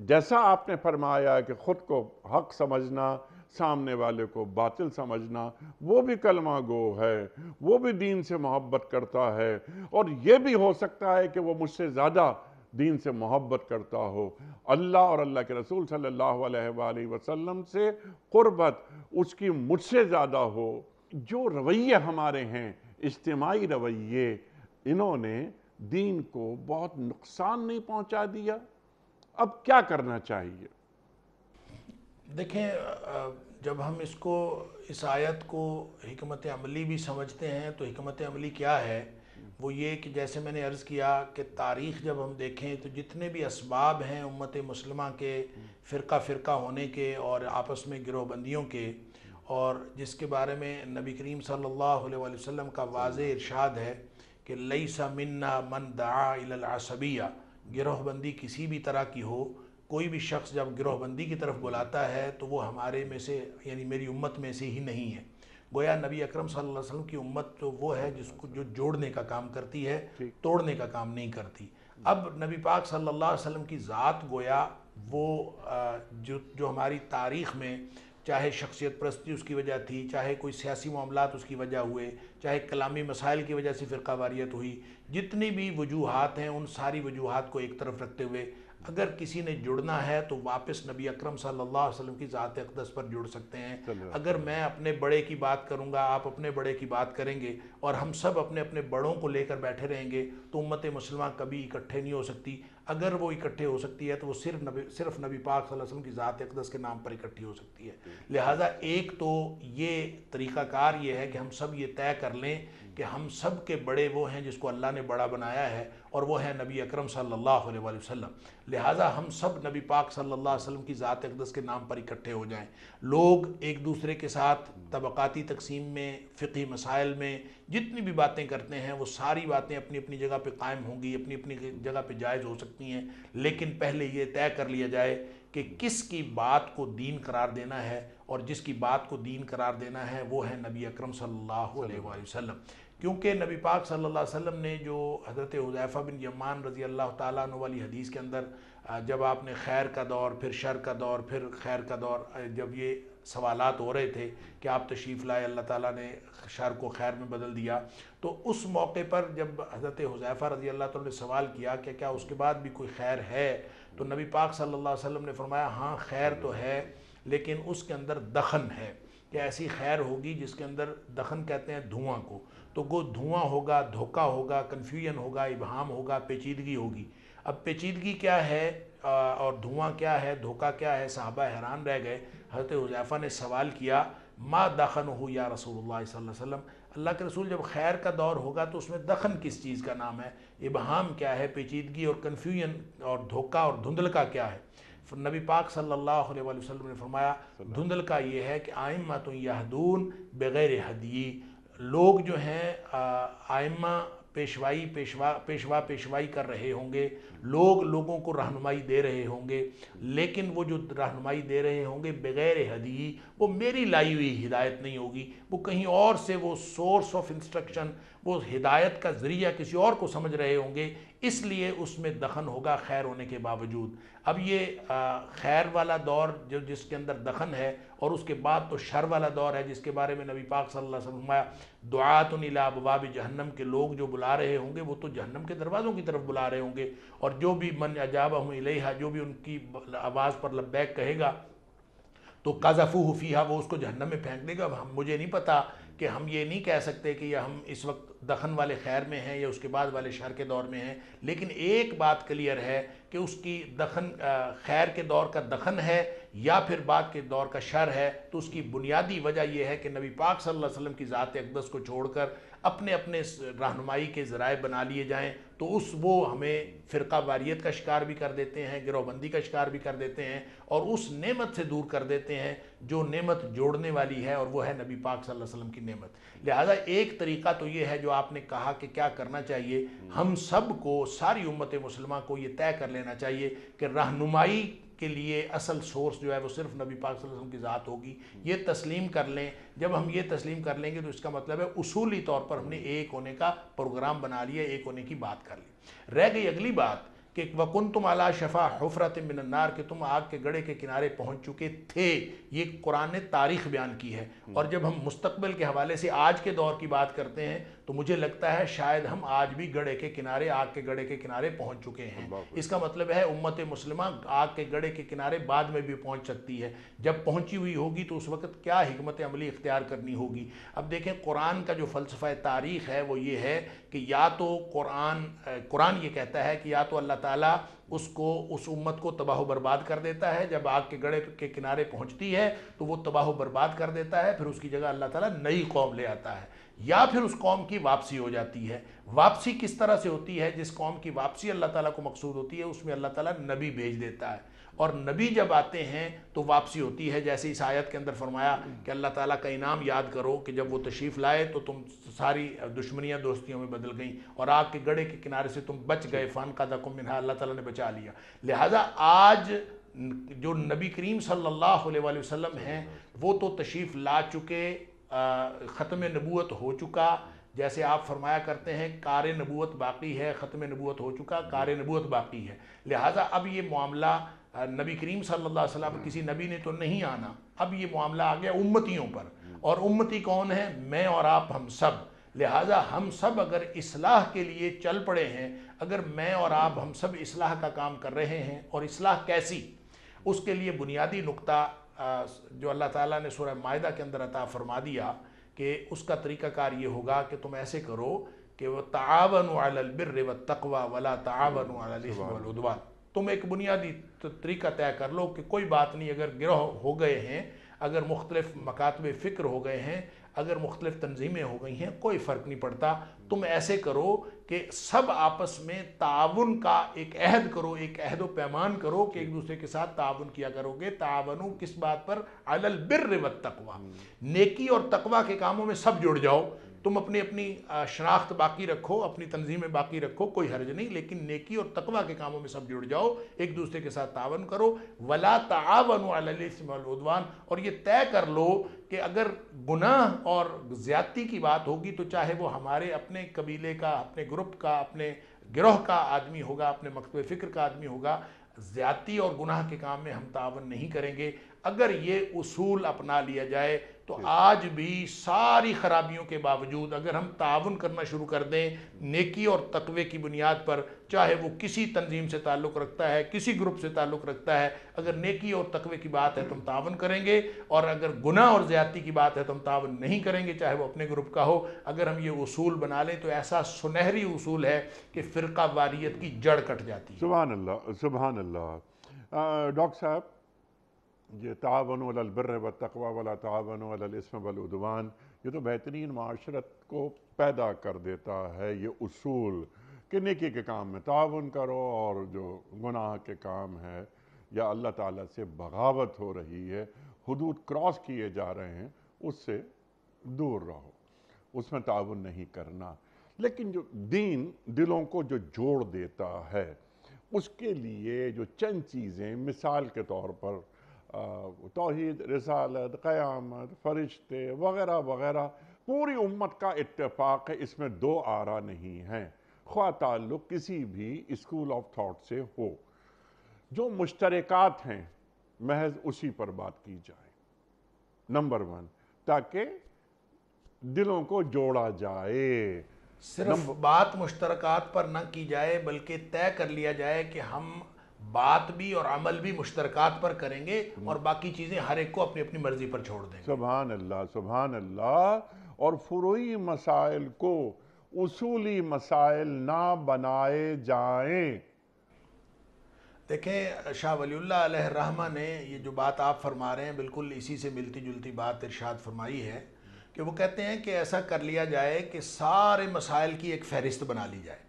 جیسا آپ نے فرمایا کہ خود کو حق سمجھنا، سامنے والے کو باطل سمجھنا، وہ بھی کلمہ گو ہے، وہ بھی دین سے محبت کرتا ہے، اور یہ بھی ہو سکتا ہے کہ وہ مجھ سے زیادہ دین سے محبت کرتا ہو، اللہ اور اللہ کے رسول صلی اللہ علیہ وآلہ وسلم سے قربت اس کی مجھ سے زیادہ ہو۔ جو رویے ہمارے ہیں اجتماعی رویے، انہوں نے دین کو بہت نقصان نہیں پہنچا دیا؟ اب کیا کرنا چاہیے؟ دیکھیں، جب ہم اس آیت کو حکمت عملی بھی سمجھتے ہیں تو حکمت عملی کیا ہے؟ وہ یہ کہ جیسے میں نے عرض کیا کہ تاریخ جب ہم دیکھیں تو جتنے بھی اسباب ہیں امت مسلمہ کے فرقہ فرقہ ہونے کے اور آپس میں گروہ بندیوں کے، اور جس کے بارے میں نبی کریم صلی اللہ علیہ وآلہ وسلم کا واضح ارشاد ہے کہ لیس منا من دعا الی العصبیہ، گروہ بندی کسی بھی طرح کی ہو، کوئی بھی شخص جب گروہ بندی کی طرف بلاتا ہے تو وہ ہمارے میں سے، یعنی میری امت میں سے ہی نہیں ہے۔ گویا نبی اکرم صلی اللہ علیہ وسلم کی امت تو وہ ہے جس کو جو جوڑنے کا کام کرتی ہے، توڑنے کا کام نہیں کرتی۔ اب نبی پاک صلی اللہ علیہ وسلم کی ذات گویا وہ جو ہماری تاریخ میں چاہے شخصیت پرستی اس کی وجہ تھی، چاہے کوئی سیاسی معاملات اس کی وجہ ہوئے، چاہے کلامی مسائل کی وجہ سے فرقہ واریت ہوئی، جتنی بھی وجوہات ہیں ان ساری وجوہات کو ایک طرف رکھتے ہوئے اگر کسی نے جڑنا ہے تو واپس نبی اکرم صلی اللہ علیہ وسلم کی ذات اقدس پر جڑ سکتے ہیں۔ اگر میں اپنے بڑے کی بات کروں گا، آپ اپنے بڑے کی بات کریں گے، اور ہم سب اپنے اپنے بڑوں کو لے کر بیٹھے رہیں گے تو امت مسلمہ کبھی اکٹھے نہیں ہو سکتی۔ اگر وہ اکٹھے ہو سکتی ہے تو وہ صرف نبی پاک صلی اللہ علیہ وسلم کی ذات اقدس کے نام پر اکٹھی ہو سکتی ہے۔ لہٰذا ایک تو یہ طریقہ کار یہ ہے کہ ہم سب یہ طے کر لیں کہ ہم سب کے بڑے وہ ہیں جس کو اللہ نے بڑا بنایا ہے، اور وہ ہے نبی اکرم صلی اللہ علیہ وآلہ وسلم۔ لہٰذا ہم سب نبی پاک صلی اللہ علیہ وسلم کی ذات اقدس کے نام پر اکٹھے ہو جائیں۔ لوگ ایک دوسرے کے ساتھ طبقاتی تقسیم میں، فقہی مسائل میں جتنی بھی باتیں کرتے ہیں وہ ساری باتیں اپنی اپنی جگہ پہ قائم ہوں گی، اپنی اپنی جگہ پہ جائز ہو سکتی ہیں، لیکن پہلے یہ طے کر لیا جائے کہ کس کی بات کو دین قرار دینا ہے، اور جس کی بات کو دین قرار دینا ہے وہ ہے نبی اکرم صلی اللہ علیہ وآلہ وسلم۔ کیونکہ نبی پاک صلی اللہ علیہ وسلم نے جو حضرت حذیفہ بن یمان رضی اللہ تعالیٰ عنہ والی حدیث کے اندر جب آپ نے خیر کا دور، پھر شر کا دور، پھر خیر کا دور، جب یہ سوالات ہو رہے تھے کہ آپ تشریف لائے، اللہ تعالیٰ نے شر کو خیر میں بدل دیا، تو اس موقع پر جب حضرت حذیفہ رضی اللہ تعالیٰ نے سوال کیا کہ کیا اس کے بعد بھی کوئی خیر ہے، تو نبی پاک صلی اللہ علیہ وسلم نے فرمایا ہاں خیر تو ہے، لیکن اس کے اندر دخن ہے، کہ ایسی خیر ہوگی جس کے اندر دخن کہتے ہیں دھواں کو، تو وہ دھواں ہوگا، دھوکہ ہوگا، کنفیوژن ہوگا، ابہام ہوگا، پیچیدگی ہوگی۔ اب پیچیدگی کیا ہے اور دھواں کیا ہے، دھوکہ کیا ہے، صحابہ حیران رہ گئے۔ حضرت حذیفہ نے سوال کیا ما دخنہ یا رسول اللہ صلی اللہ علیہ وسلم، اللہ کے رسول جب خیر کا دور ہوگا تو اس میں دخن کس چیز کا نام ہے، ابہام کیا ہے، پیچیدگی اور کنفیوژن اور دھوکہ اور دھندلکا کیا ہے؟ نبی پاک صلی اللہ علیہ وآلہ وسلم نے فرمایا دھندلکا یہ ہے کہ ائمۃ یہدون بغیر ہدی، لوگ جو ہیں ائمہ پیشوائی کر رہے ہوں گے، لوگ لوگوں کو رہنمائی دے رہے ہوں گے، لیکن وہ جو رہنمائی دے رہے ہوں گے بغیر ہدی، وہ میری لائی ہوئی ہدایت نہیں ہوگی، وہ کہیں اور سے وہ سورس آف انسٹرکشن، وہ ہدایت کا ذریعہ کسی اور کو سمجھ رہے ہوں گے، اس لیے اس میں دخن ہوگا خیر ہونے کے باوجود۔ اب یہ خیر والا دور جس کے اندر دخن ہے، اور اس کے بعد تو شر والا دور ہے جس کے بارے میں نبی پاک صلی اللہ علیہ وسلم فرمایا دعات الی ابواب جہنم، کے لوگ جو بلا رہے ہوں گے وہ تو جہنم کے دروازوں کی طرف بلا رہے ہوں گے، اور جو بھی من اجابہم الیہا، جو بھی ان کی آواز پر لبیک کہے گا تو قذفوہ فیہا، وہ اس کو جہنم میں پھینک دے گا۔ اب مجھے نہیں پتا کہ ہم یہ نہیں کہہ سکتے کہ ہم اس وقت دخن والے خیر میں ہیں یا اس کے بعد والے شر کے دور میں ہیں، لیکن ایک بات کلیئر ہے کہ اس کی دخن خیر کے دور کا دخن ہے یا پھر بعد کے دور کا شر ہے، تو اس کی بنیادی وجہ یہ ہے کہ نبی پاک صلی اللہ علیہ وسلم کی ذات اقدس کو چھوڑ کر اپنے اپنے رہنمائی کے ذرائع بنا لیے جائیں، تو وہ ہمیں فرقہ واریت کا شکار بھی کر دیتے ہیں، گروہ بندی کا شکار بھی کر دیتے ہیں، اور اس نعمت سے دور کر دیتے ہیں جو نعمت جوڑنے والی ہے، اور وہ ہے نبی پاک صلی اللہ علیہ وسلم کی نعمت۔ لہٰذا ایک طریقہ تو یہ ہے جو آپ نے کہا کہ کیا کرنا چاہیے، ہم سب کو، ساری امت مسلمہ کو یہ طے کر لینا چاہیے کہ رہنمائی کے لیے اصل سورس جو ہے وہ صرف نبی پاک صلی اللہ علیہ وسلم کی ذات ہوگی، یہ تسلیم کر لیں۔ جب ہم یہ تسلیم کر لیں گے تو اس کا مطلب ہے اصولی طور پر ہم نے ایک ہونے کا پروگرام بنا لیا، ایک ہونے کی بات کر لی۔ رہ گئی اگلی بات کہ وَكُنْتُمْ عَلَى شَفَا حُفْرَةٍ مِّنَ النَّارِ کہ تم آگ کے گڑھے کے کنارے پہنچ چکے تھے۔ یہ قرآن نے تاریخ بیان کی ہے، اور جب ہم مستقبل کے حوالے سے آج کے دور کی بات کرتے ہیں تو مجھے لگتا ہے شاید ہم آج بھی گڑھے کے کنارے، آگ کے گڑھے کے کنارے پہنچ چکے ہیں۔ اس کا مطلب ہے امت مسلمہ آگ کے گڑھے کے کنارے بعد میں بھی پہنچ سکتی ہے، جب پہنچی ہوئی ہوگی تو اس وقت کیا حکمت عملی اختیار کرنی ہوگی۔ اب دیکھیں قرآن کا جو فلسفہ تاریخ ہے وہ یہ ہے کہ یا تو قرآن یہ کہتا ہے کہ یا تو اللہ تعالیٰ اس امت کو تباہ و برباد کر دیتا ہے، جب آگ کے گڑھے کے کنارے پہنچتی ہے تو وہ تباہ و برباد کر دیتا ہے، پھر اس کی جگہ اللہ تعالیٰ نئی قوم لے آتا ہے، یا پھر اس قوم کی واپسی ہو جاتی ہے۔ واپسی کس طرح سے ہوتی ہے؟ جس قوم کی واپسی اللہ تعالیٰ کو مقصود ہوتی ہے اس میں اللہ تعالیٰ نبی بھیج دیتا ہے، اور نبی جب آتے ہیں تو واپسی ہوتی ہے، جیسے اس آیت کے اندر فرمایا کہ اللہ تعالیٰ کا انعام یاد کرو کہ جب وہ تشریف لائے تو تم ساری دشمنیاں دوستیوں میں بدل گئیں، اور آگ کے گڑھے کے کنارے سے تم بچ گئے، فَانْقَذَكُم مِّنْهَا، اللہ تعالیٰ نے بچا لیا۔ لہٰذا آج جو نبی کریم صلی اللہ علیہ وآلہ وسلم ہیں وہ تو تشریف لا چکے، ختم نبوت ہو چکا، جیسے آپ فرمایا کرتے ہیں کار نبوت باقی ہے، ختم نبوت ہو چکا، کار نبوت باقی ہے۔ لہٰذا اب یہ معاملہ نبی کریم صلی اللہ علیہ وسلم کسی نبی نے تو نہیں آنا، اب یہ معاملہ آ گیا امتیوں پر، اور امتی کون ہے؟ میں اور آپ، ہم سب۔ لہٰذا ہم سب اگر اصلاح کے لیے چل پڑے ہیں، اگر میں اور آپ ہم سب اصلاح کا کام کر رہے ہیں، اور اصلاح کیسی، اس کے لیے بنیادی نقطہ جو اللہ تعالیٰ نے سورہ مائدہ کے اندر عطا فرما دیا کہ اس کا طریقہ کار یہ ہوگا کہ تم ایسے کرو کہ وَتَعَاوَنُوا عَلَى الْبِرِّ وَالتَّقْوَى وَلَا تَعَاوَنُوا عَلَى الْإِثْمِ وَالْعُدْوَانِ۔ تم ایک بنیادی طریقہ طے کر لو کہ کوئی بات نہیں، اگر گروہ ہو گئے ہیں، اگر مختلف مکاتب فکر ہو گئے ہیں، اگر مختلف تنظیمیں ہو گئی ہیں، کوئی فرق نہیں پڑتا، تم ایسے کرو کہ سب آپس میں تعاون کا ایک عہد کرو، ایک عہد و پیمان کرو کہ ایک دوسرے کے ساتھ تعاون کیا کرو گے۔ تعاونو کس بات پر؟ علی البر والتقوی، نیکی اور تقوی کے کاموں میں سب جڑ جاؤ۔ تم اپنی شناخت باقی رکھو، اپنی تنظیمیں باقی رکھو، کوئی حرج نہیں، لیکن نیکی اور تقوی کے کاموں میں سب جڑ جاؤ، ایک دوسرے کے ساتھ تعاون کرو۔ ولا تعاونوا علی الاثم والعدوان، اور یہ طے کر لو کہ اگر گناہ اور زیادتی کی بات ہوگی تو چاہے وہ ہمارے اپنے قبیلے کا، اپنے گروپ کا، اپنے گروہ کا آدمی ہوگا، اپنے مکتب فکر کا آدمی ہوگا، زیادتی اور گناہ کے کام میں ہم تعاون نہیں کریں گے۔ اگر یہ اصول اپنا لیا جائے تو آج بھی ساری خرابیوں کے باوجود اگر ہم تعاون کرنا شروع کر دیں نیکی اور تقوی کی بنیاد پر، چاہے وہ کسی تنظیم سے تعلق رکھتا ہے، کسی گروپ سے تعلق رکھتا ہے، اگر نیکی اور تقوی کی بات ہے تو ہم تعاون کریں گے، اور اگر گناہ اور زیادتی کی بات ہے تو ہم تعاون نہیں کریں گے، چاہے وہ اپنے گروپ کا ہو۔ اگر ہم یہ اصول بنا لیں تو ایسا سنہری اصول ہے کہ فرقہ واریت کی جڑ کٹ جاتی ہے۔ سبحان اللہ، سبحان اللہ۔ ڈاکٹر صاحب، یہ تعاونوا علی البر والتقوی ولا تعاونوا علی الاثم والعدوان، یہ تو بہترین معاشرت کو پیدا کر دیتا ہے، یہ اصول کہ نیکی کے کام میں تعاون کرو، اور جو گناہ کے کام ہے یا اللہ تعالیٰ سے بغاوت ہو رہی ہے، حدود کراس کیے جا رہے ہیں، اس سے دور رہو، اس میں تعاون نہیں کرنا۔ لیکن جو دین دلوں کو جو جوڑ دیتا ہے، اس کے لیے جو چند چیزیں مثال کے طور پر توحید، رسالت، قیامت، فرشتے وغیرہ وغیرہ، پوری امت کا اتفاق ہے، اس میں دو آرا نہیں ہیں، خواہ تعلق کسی بھی اسکول آف تھاٹ سے ہو۔ جو مشترکات ہیں محض اسی پر بات کی جائے، نمبر 1، تاکہ دلوں کو جوڑا جائے۔ صرف بات مشترکات پر نہ کی جائے بلکہ طے کر لیا جائے کہ ہم بات بھی اور عمل بھی مشترکات پر کریں گے، اور باقی چیزیں ہر ایک کو اپنی اپنی مرضی پر چھوڑ دیں گے۔ سبحان اللہ، سبحان اللہ۔ اور فروعی مسائل کو اصولی مسائل نہ بنائے جائیں۔ دیکھیں شاہ ولی اللہ علیہ الرحمہ نے یہ جو بات آپ فرما رہے ہیں بالکل اسی سے ملتی جلتی بات ارشاد فرمائی ہے کہ وہ کہتے ہیں کہ ایسا کر لیا جائے کہ سارے مسائل کی ایک فہرست بنا لی جائے،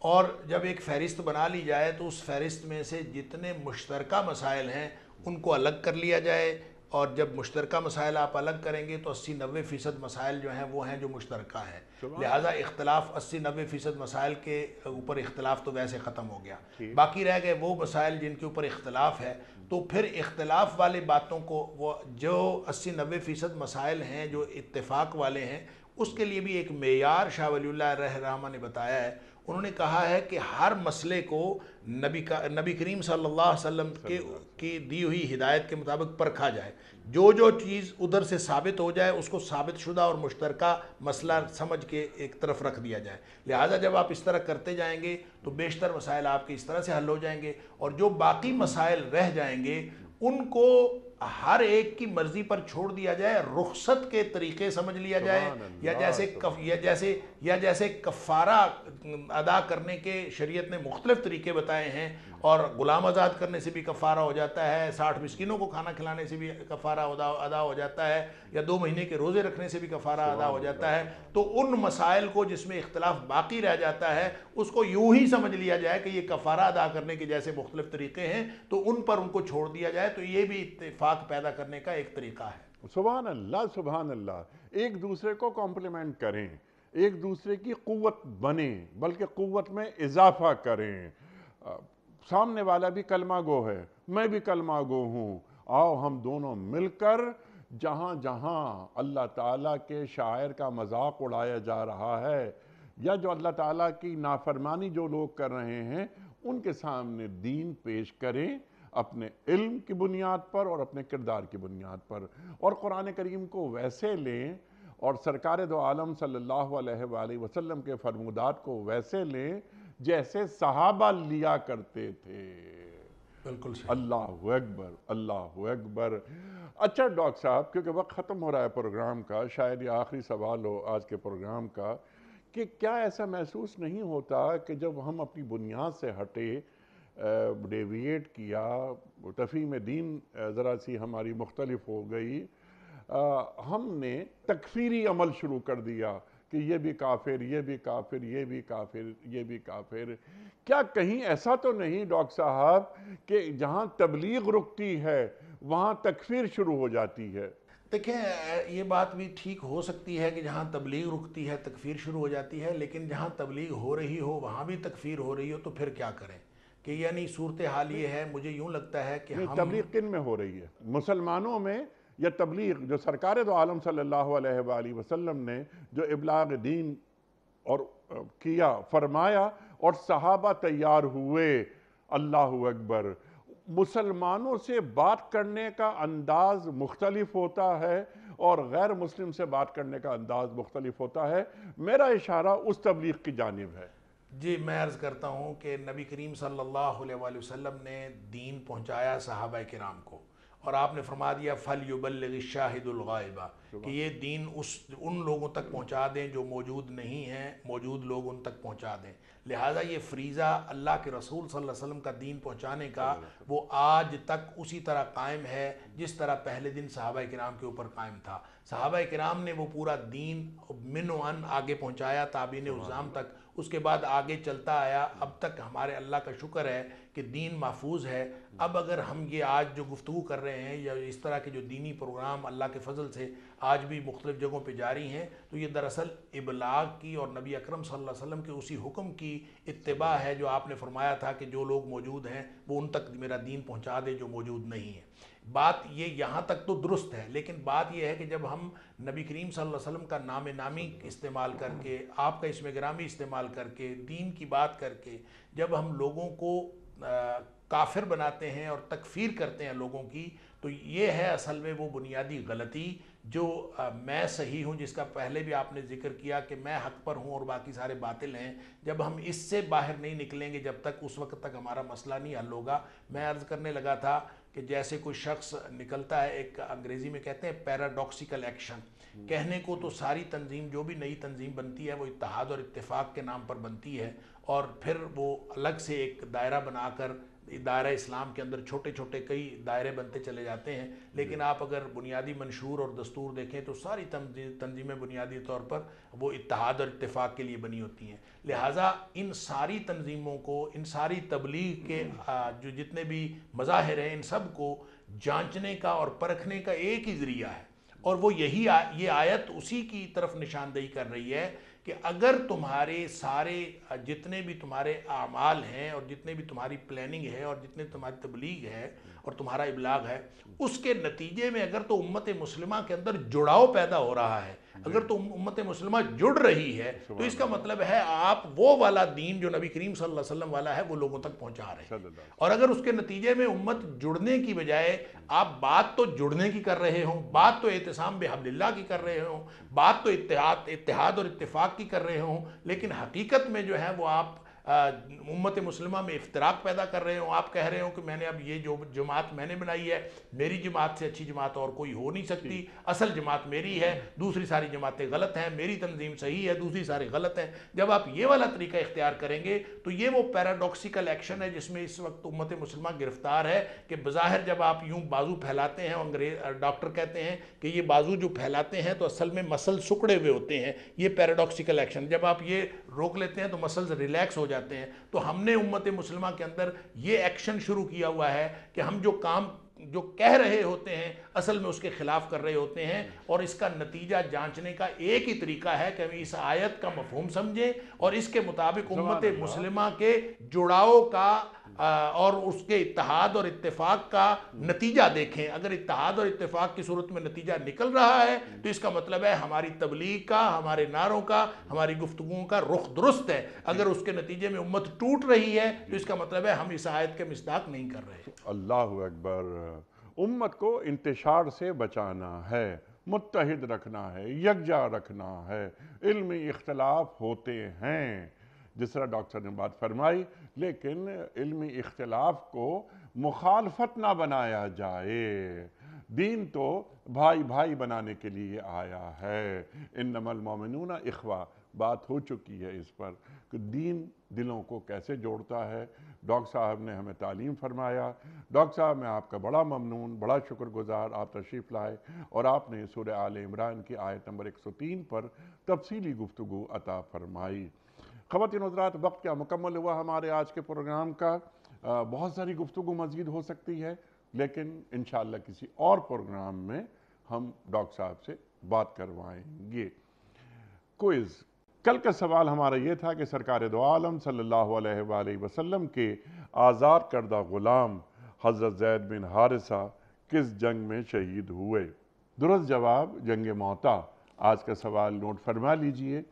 اور جب ایک فہرست بنا لی جائے تو اس فہرست میں سے جتنے مشترکہ مسائل ہیں ان کو الگ کر لیا جائے، اور جب مشترکہ مسائل آپ الگ کریں گے تو 80-90% مسائل جو ہیں وہ ہیں جو مشترکہ ہیں، لہٰذا اختلاف 80-90% مسائل کے اوپر اختلاف تو ویسے ختم ہو گیا، باقی رہ گئے وہ مسائل جن کے اوپر اختلاف ہے، تو پھر اختلاف والے باتوں کو وہ جو 80-90% مسائل ہیں جو اتفاق والے ہیں اس کے لیے بھی ایک معیار شاہ ولی اللہ رحمہ نے بتایا ہے۔ انہوں نے کہا ہے کہ ہر مسئلے کو نبی کریم صلی اللہ علیہ وسلم کی دی ہوئی ہدایت کے مطابق پرکھا جائے، جو چیز ادھر سے ثابت ہو جائے اس کو ثابت شدہ اور مشترکہ مسئلہ سمجھ کے ایک طرف رکھ دیا جائے، لہٰذا جب آپ اس طرح کرتے جائیں گے تو بیشتر مسائل آپ کے اس طرح سے حل ہو جائیں گے، اور جو باقی مسائل رہ جائیں گے ان کو ہر ایک کی مرضی پر چھوڑ دیا جائے، رخصت کے طریقے سمجھ لیا جائے، یا جیسے کفارہ ادا کرنے کے شریعت نے مختلف طریقے بتائے ہیں، اور غلام آزاد کرنے سے بھی کفارہ ہو جاتا ہے، 60 مسکینوں کو کھانا کھلانے سے بھی کفارہ ادا ہو جاتا ہے، یا 2 مہینے کے روزے رکھنے سے بھی کفارہ ادا ہو جاتا ہے، تو ان مسائل کو جس میں اختلاف باقی رہ جاتا ہے اس کو یوں ہی سمجھ لیا جائے کہ یہ کفارہ ادا کرنے کے جیسے مختلف طریقے ہیں تو ان پر ان کو چھوڑ دیا جائے، تو یہ بھی اتفاق پیدا کرنے کا ایک طریقہ ہے۔ سبحان اللہ سبحان اللہ، ایک دوسرے کو کمپلیمنٹ کریں، ایک دوسرے کی قوت بنیں، بلکہ قوت میں اضافہ کریں۔ سامنے والا بھی کلمہ گو ہے، میں بھی کلمہ گو ہوں، آؤ ہم دونوں مل کر جہاں جہاں اللہ تعالیٰ کے شاعر کا مذاق اڑایا جا رہا ہے، یا جو اللہ تعالیٰ کی نافرمانی جو لوگ کر رہے ہیں ان کے سامنے دین پیش کریں، اپنے علم کی بنیاد پر اور اپنے کردار کی بنیاد پر، اور قرآن کریم کو ویسے لیں اور سرکار دو عالم صلی اللہ علیہ وآلہ وسلم کے فرمودات کو ویسے لیں جیسے صحابہ لیا کرتے تھے۔ بالکل صحیح۔ اللہ اکبر اللہ اکبر۔ اچھا ڈاکٹر صاحب، کیونکہ وقت ختم ہو رہا ہے پروگرام کا، شاید یہ آخری سوال ہو آج کے پروگرام کا، کہ کیا ایسا محسوس نہیں ہوتا کہ جب ہم اپنی بنیاد سے ہٹے، ڈیویٹ کیا، تفہیم دین ذرا سی ہماری مختلف ہو گئی، ہم نے تکفیری عمل شروع کر دیا کہ یہ بھی کافر، یہ بھی کافر، یہ بھی کافر، یہ بھی کافر، کیا کہیں ایسا تو نہیں ڈاکٹر صاحب کہ جہاں تبلیغ رکتی ہے وہاں تکفیر شروع ہو جاتی ہے؟ دیکھیں، یہ بات بھی ٹھیک ہو سکتی ہے کہ جہاں تبلیغ رکتی ہے تکفیر شروع ہو جاتی ہے، لیکن جہاں تبلیغ ہو رہی ہو وہاں بھی تکفیر ہو رہی ہو تو پھر کیا کریں؟ کہ یعنی صورتحال یہ ہے، مجھے یوں لگتا ہے کہ ہم تبلیغ کن میں ہو رہی ہے؟ مسلمانوں میں، یا تبلیغ جو سرکار دو عالم صلی اللہ علیہ وآلہ وسلم نے جو ابلاغ دین اور کیا، فرمایا، اور صحابہ تیار ہوئے، اللہ اکبر، مسلمانوں سے بات کرنے کا انداز مختلف ہوتا ہے اور غیر مسلم سے بات کرنے کا انداز مختلف ہوتا ہے، میرا اشارہ اس تبلیغ کی جانب ہے۔ جی، میں عرض کرتا ہوں کہ نبی کریم صلی اللہ علیہ وآلہ وسلم نے دین پہنچایا صحابہ کرام کو، اور آپ نے فرما دیا فَلْيُبَلِّغِ الشَّاهِدُ الْغَائِبَ، کہ یہ دین ان لوگوں تک پہنچا دیں جو موجود نہیں ہیں، موجود لوگ ان تک پہنچا دیں، لہٰذا یہ فریضہ اللہ کے رسول صلی اللہ علیہ وسلم کا دین پہنچانے کا وہ آج تک اسی طرح قائم ہے جس طرح پہلے دن صحابہ کرام کے اوپر قائم تھا۔ صحابہ کرام نے وہ پورا دین من و ان آگے پہنچایا تابعین الزام تک، اس کے بعد آگے چلتا آیا، اب تک ہمارے اللہ کا شکر ہے کہ دین محفوظ ہے۔ اب اگر ہم یہ آج جو گفتگو کر رہے ہیں یا اس طرح کے جو دینی پروگرام اللہ کے فضل سے آج بھی مختلف جگہوں پہ جاری ہیں، تو یہ دراصل ابلاغ کی اور نبی اکرم صلی اللہ علیہ وسلم کے اسی حکم کی اتباع ہے جو آپ نے فرمایا تھا کہ جو لوگ موجود ہیں وہ ان تک میرا دین پہنچا دے جو موجود نہیں ہیں۔ بات یہ یہاں تک تو درست ہے، لیکن بات یہ ہے کہ جب ہم نبی کریم صلی اللہ علیہ وسلم کا نام نامی استعمال کر کے، آپ کا اسم گرامی استعمال کر کے، دین کی بات کر کے جب ہم لوگوں کو کافر بناتے ہیں اور تکفیر کرتے ہیں لوگوں کی، تو یہ ہے اصل میں وہ بنیادی غلطی جو میں صحیح ہوں، جس کا پہلے بھی آپ نے ذکر کیا کہ میں حق پر ہوں اور باقی سارے باطل ہیں۔ جب ہم اس سے باہر نہیں نکلیں گے جب تک، اس وقت تک ہمارا مسئلہ نہیں حل ہوگا۔ میں عرض کرنے لگا تھا کہ جیسے کوئی شخص نکلتا ہے، ایک انگریزی میں کہتے ہیں پیراڈاکسیکل ایکشن، کہنے کو تو ساری تنظیم جو بھی نئی تنظیم بنتی ہے وہ اتحاد اور اتفاق کے نام پر بنتی ہے، اور پھر وہ الگ سے ایک دائرہ بنا کر دائرہ اسلام کے اندر چھوٹے چھوٹے کئی دائرے بنتے چلے جاتے ہیں، لیکن آپ اگر بنیادی منشور اور دستور دیکھیں تو ساری تنظیمیں بنیادی طور پر وہ اتحاد اور اتفاق کے لیے بنی ہوتی ہیں۔ لہٰذا ان ساری تنظیموں کو، ان ساری تبلیغ کے جو جتنے بھی مظاہر ہیں، ان سب کو جانچنے کا اور پرکھنے کا ایک ہی ذریعہ ہے، اور وہ یہی یہ آیت اسی کی طرف نشاندہی کر رہی ہے کہ اگر تمہارے سارے جتنے بھی تمہارے اعمال ہیں اور جتنے بھی تمہاری پلاننگ ہے اور جتنے تمہاری تبلیغ ہے اور تمہارا ابلاغ ہے، اس کے نتیجے میں اگر تو امت مسلمہ کے اندر جڑاؤ پیدا ہو رہا ہے، اگر تو امت مسلمہ جڑ رہی ہے، تو اس کا مطلب ہے آپ وہ والا دین جو نبی کریم صلی اللہ علیہ وسلم والا ہے وہ لوگوں تک پہنچا رہے ہیں۔ اور اگر اس کے نتیجے میں امت جڑنے کی بجائے آپ بات تو جڑنے کی کر رہے ہوں، بات تو اعتصام بحبل اللہ کی کر رہے ہوں، بات تو اتحاد اور اتفاق کی کر رہے ہوں، لیکن حقیقت میں جو ہے وہ آپ امت مسلمہ میں افتراق پیدا کر رہے ہوں، آپ کہہ رہے ہوں کہ میں نے اب یہ جو جماعت میں نے بنائی ہے، میری جماعت سے اچھی جماعت اور کوئی ہو نہیں سکتی، اصل جماعت میری ہے، دوسری ساری جماعتیں غلط ہیں، میری تنظیم صحیح ہے، دوسری ساری غلط ہیں۔ جب آپ یہ والا طریقہ اختیار کریں گے تو یہ وہ پیراڈوکسیکل ایکشن ہے جس میں اس وقت امت مسلمہ گرفتار ہے کہ بظاہر جب آپ یوں بازو پھیلاتے ہیں، انگریز ڈاکٹر کہتے ہیں کہ یہ بازو جو پھیلاتے ہیں تو اصل میں مسل سکڑے ہوئے ہوتے ہیں، یہ پیراڈوکسیکل ایکشن، جب آپ یہ روک لیتے ہیں تو مسلز ریلیکس ہو جاتے ہیں۔ تو ہم نے امت مسلمہ کے اندر یہ ایکشن شروع کیا ہوا ہے کہ ہم جو کہہ رہے ہوتے ہیں اصل میں اس کے خلاف کر رہے ہوتے ہیں، اور اس کا نتیجہ جانچنے کا ایک ہی طریقہ ہے کہ ہم اس آیت کا مفہوم سمجھیں اور اس کے مطابق امت مسلمہ کے جڑاؤ کا اور اس کے اتحاد اور اتفاق کا نتیجہ دیکھیں۔ اگر اتحاد اور اتفاق کی صورت میں نتیجہ نکل رہا ہے تو اس کا مطلب ہے ہماری تبلیغ کا، ہمارے نعروں کا، ہماری گفتگوؤں کا رخ درست ہے۔ اگر اس کے نتیجے میں امت ٹوٹ رہی ہے تو اس کا مطلب ہے ہم اس آیت کے مصداق نہیں کر رہے۔ اللہ اکبر۔ امت کو انتشار سے بچانا ہے، متحد رکھنا ہے، یکجا رکھنا ہے۔ علمی اختلاف ہوتے ہیں جس طرح ڈاکٹر نے بات فرمائی، لیکن علمی اختلاف کو مخالفت نہ بنایا جائے۔ دین تو بھائی بھائی بنانے کے لیے آیا ہے۔ انما المومنون اخوہ، بات ہو چکی ہے اس پر کہ دین دلوں کو کیسے جوڑتا ہے۔ ڈاکٹر صاحب نے ہمیں تعلیم فرمایا۔ ڈاکٹر صاحب میں آپ کا بڑا ممنون، بڑا شکر گزار، آپ تشریف لائے اور آپ نے سورہ آل عمران کی آیت نمبر 103 پر تفصیلی گفتگو عطا فرمائی۔ خواتین حضرات، وقت کیا مکمل ہوا ہمارے آج کے پروگرام کا۔ بہت ساری گفتگو مزید ہو سکتی ہے، لیکن انشاءاللہ کسی اور پروگرام میں ہم ڈاکٹر صاحب سے بات کروائیں گے۔ کوئز، کل کا سوال ہمارا یہ تھا کہ سرکار دو عالم صلی اللہ علیہ وآلہ وسلم کے آزاد کردہ غلام حضرت زید بن حارثہ کس جنگ میں شہید ہوئے؟ درست جواب جنگ موتا۔ آج کا سوال نوٹ فرما لیجئے۔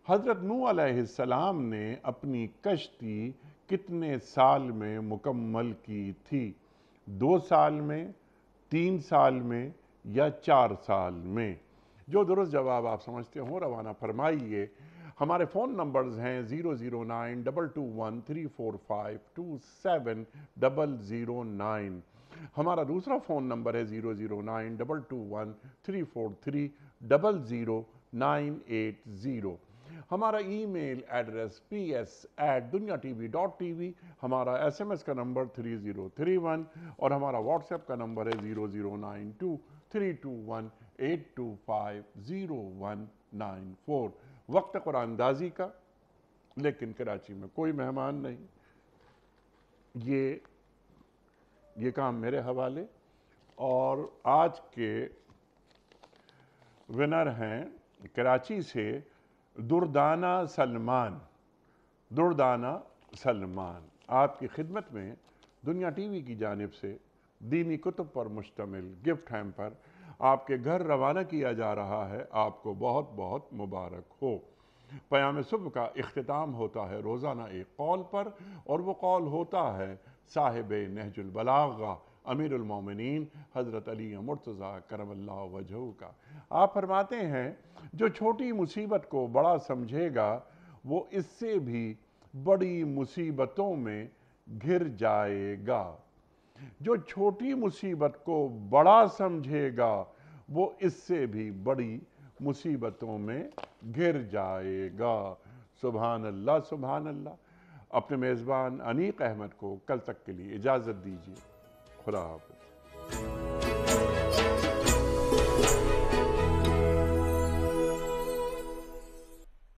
حضرت نوح علیہ السلام نے اپنی کشتی کتنے سال میں مکمل کی تھی؟ 2 سال میں، 3 سال میں یا 4 سال میں؟ جو درست جواب آپ سمجھتے ہوں روانہ فرمائیے۔ ہمارے فون نمبرز ہیں 009221345270009۔ ہمارا دوسرا فون نمبر ہے 0092234300980۔ ہمارا ای میل ایڈریس ps@dunyatv.tv، ہمارا SMS کا نمبر 3031 اور ہمارا واٹس ایپ کا نمبر ہے 009232182509194۔ وقت قرآن دازی کا، لیکن کراچی میں کوئی مہمان نہیں، یہ کام میرے حوالے۔ اور آج کے ونر ہیں کراچی سے دردانہ سلمان۔ آپ کی خدمت میں دنیا ٹی وی کی جانب سے دینی کتب پر مشتمل گفٹ ہیمپر آپ کے گھر روانہ کیا جا رہا ہے۔ آپ کو بہت بہت مبارک ہو۔ پیام صبح کا اختتام ہوتا ہے روزانہ ایک قول پر، اور وہ قول ہوتا ہے صاحب نہج البلاغہ امیر المومنین حضرت علی مرتضیٰ کرم اللہ وجہہ کا۔ آپ فرماتے ہیں جو چھوٹی مصیبت کو بڑا سمجھے گا وہ اس سے بھی بڑی مصیبتوں میں گھر جائے گا۔ جو چھوٹی مصیبت کو بڑا سمجھے گا وہ اس سے بھی بڑی مصیبتوں میں گھر جائے گا۔ سبحان اللہ، سبحان اللہ۔ اپنے میزبان انیق احمد کو کل تک کے لیے اجازت دیجیے. خدا حافظ.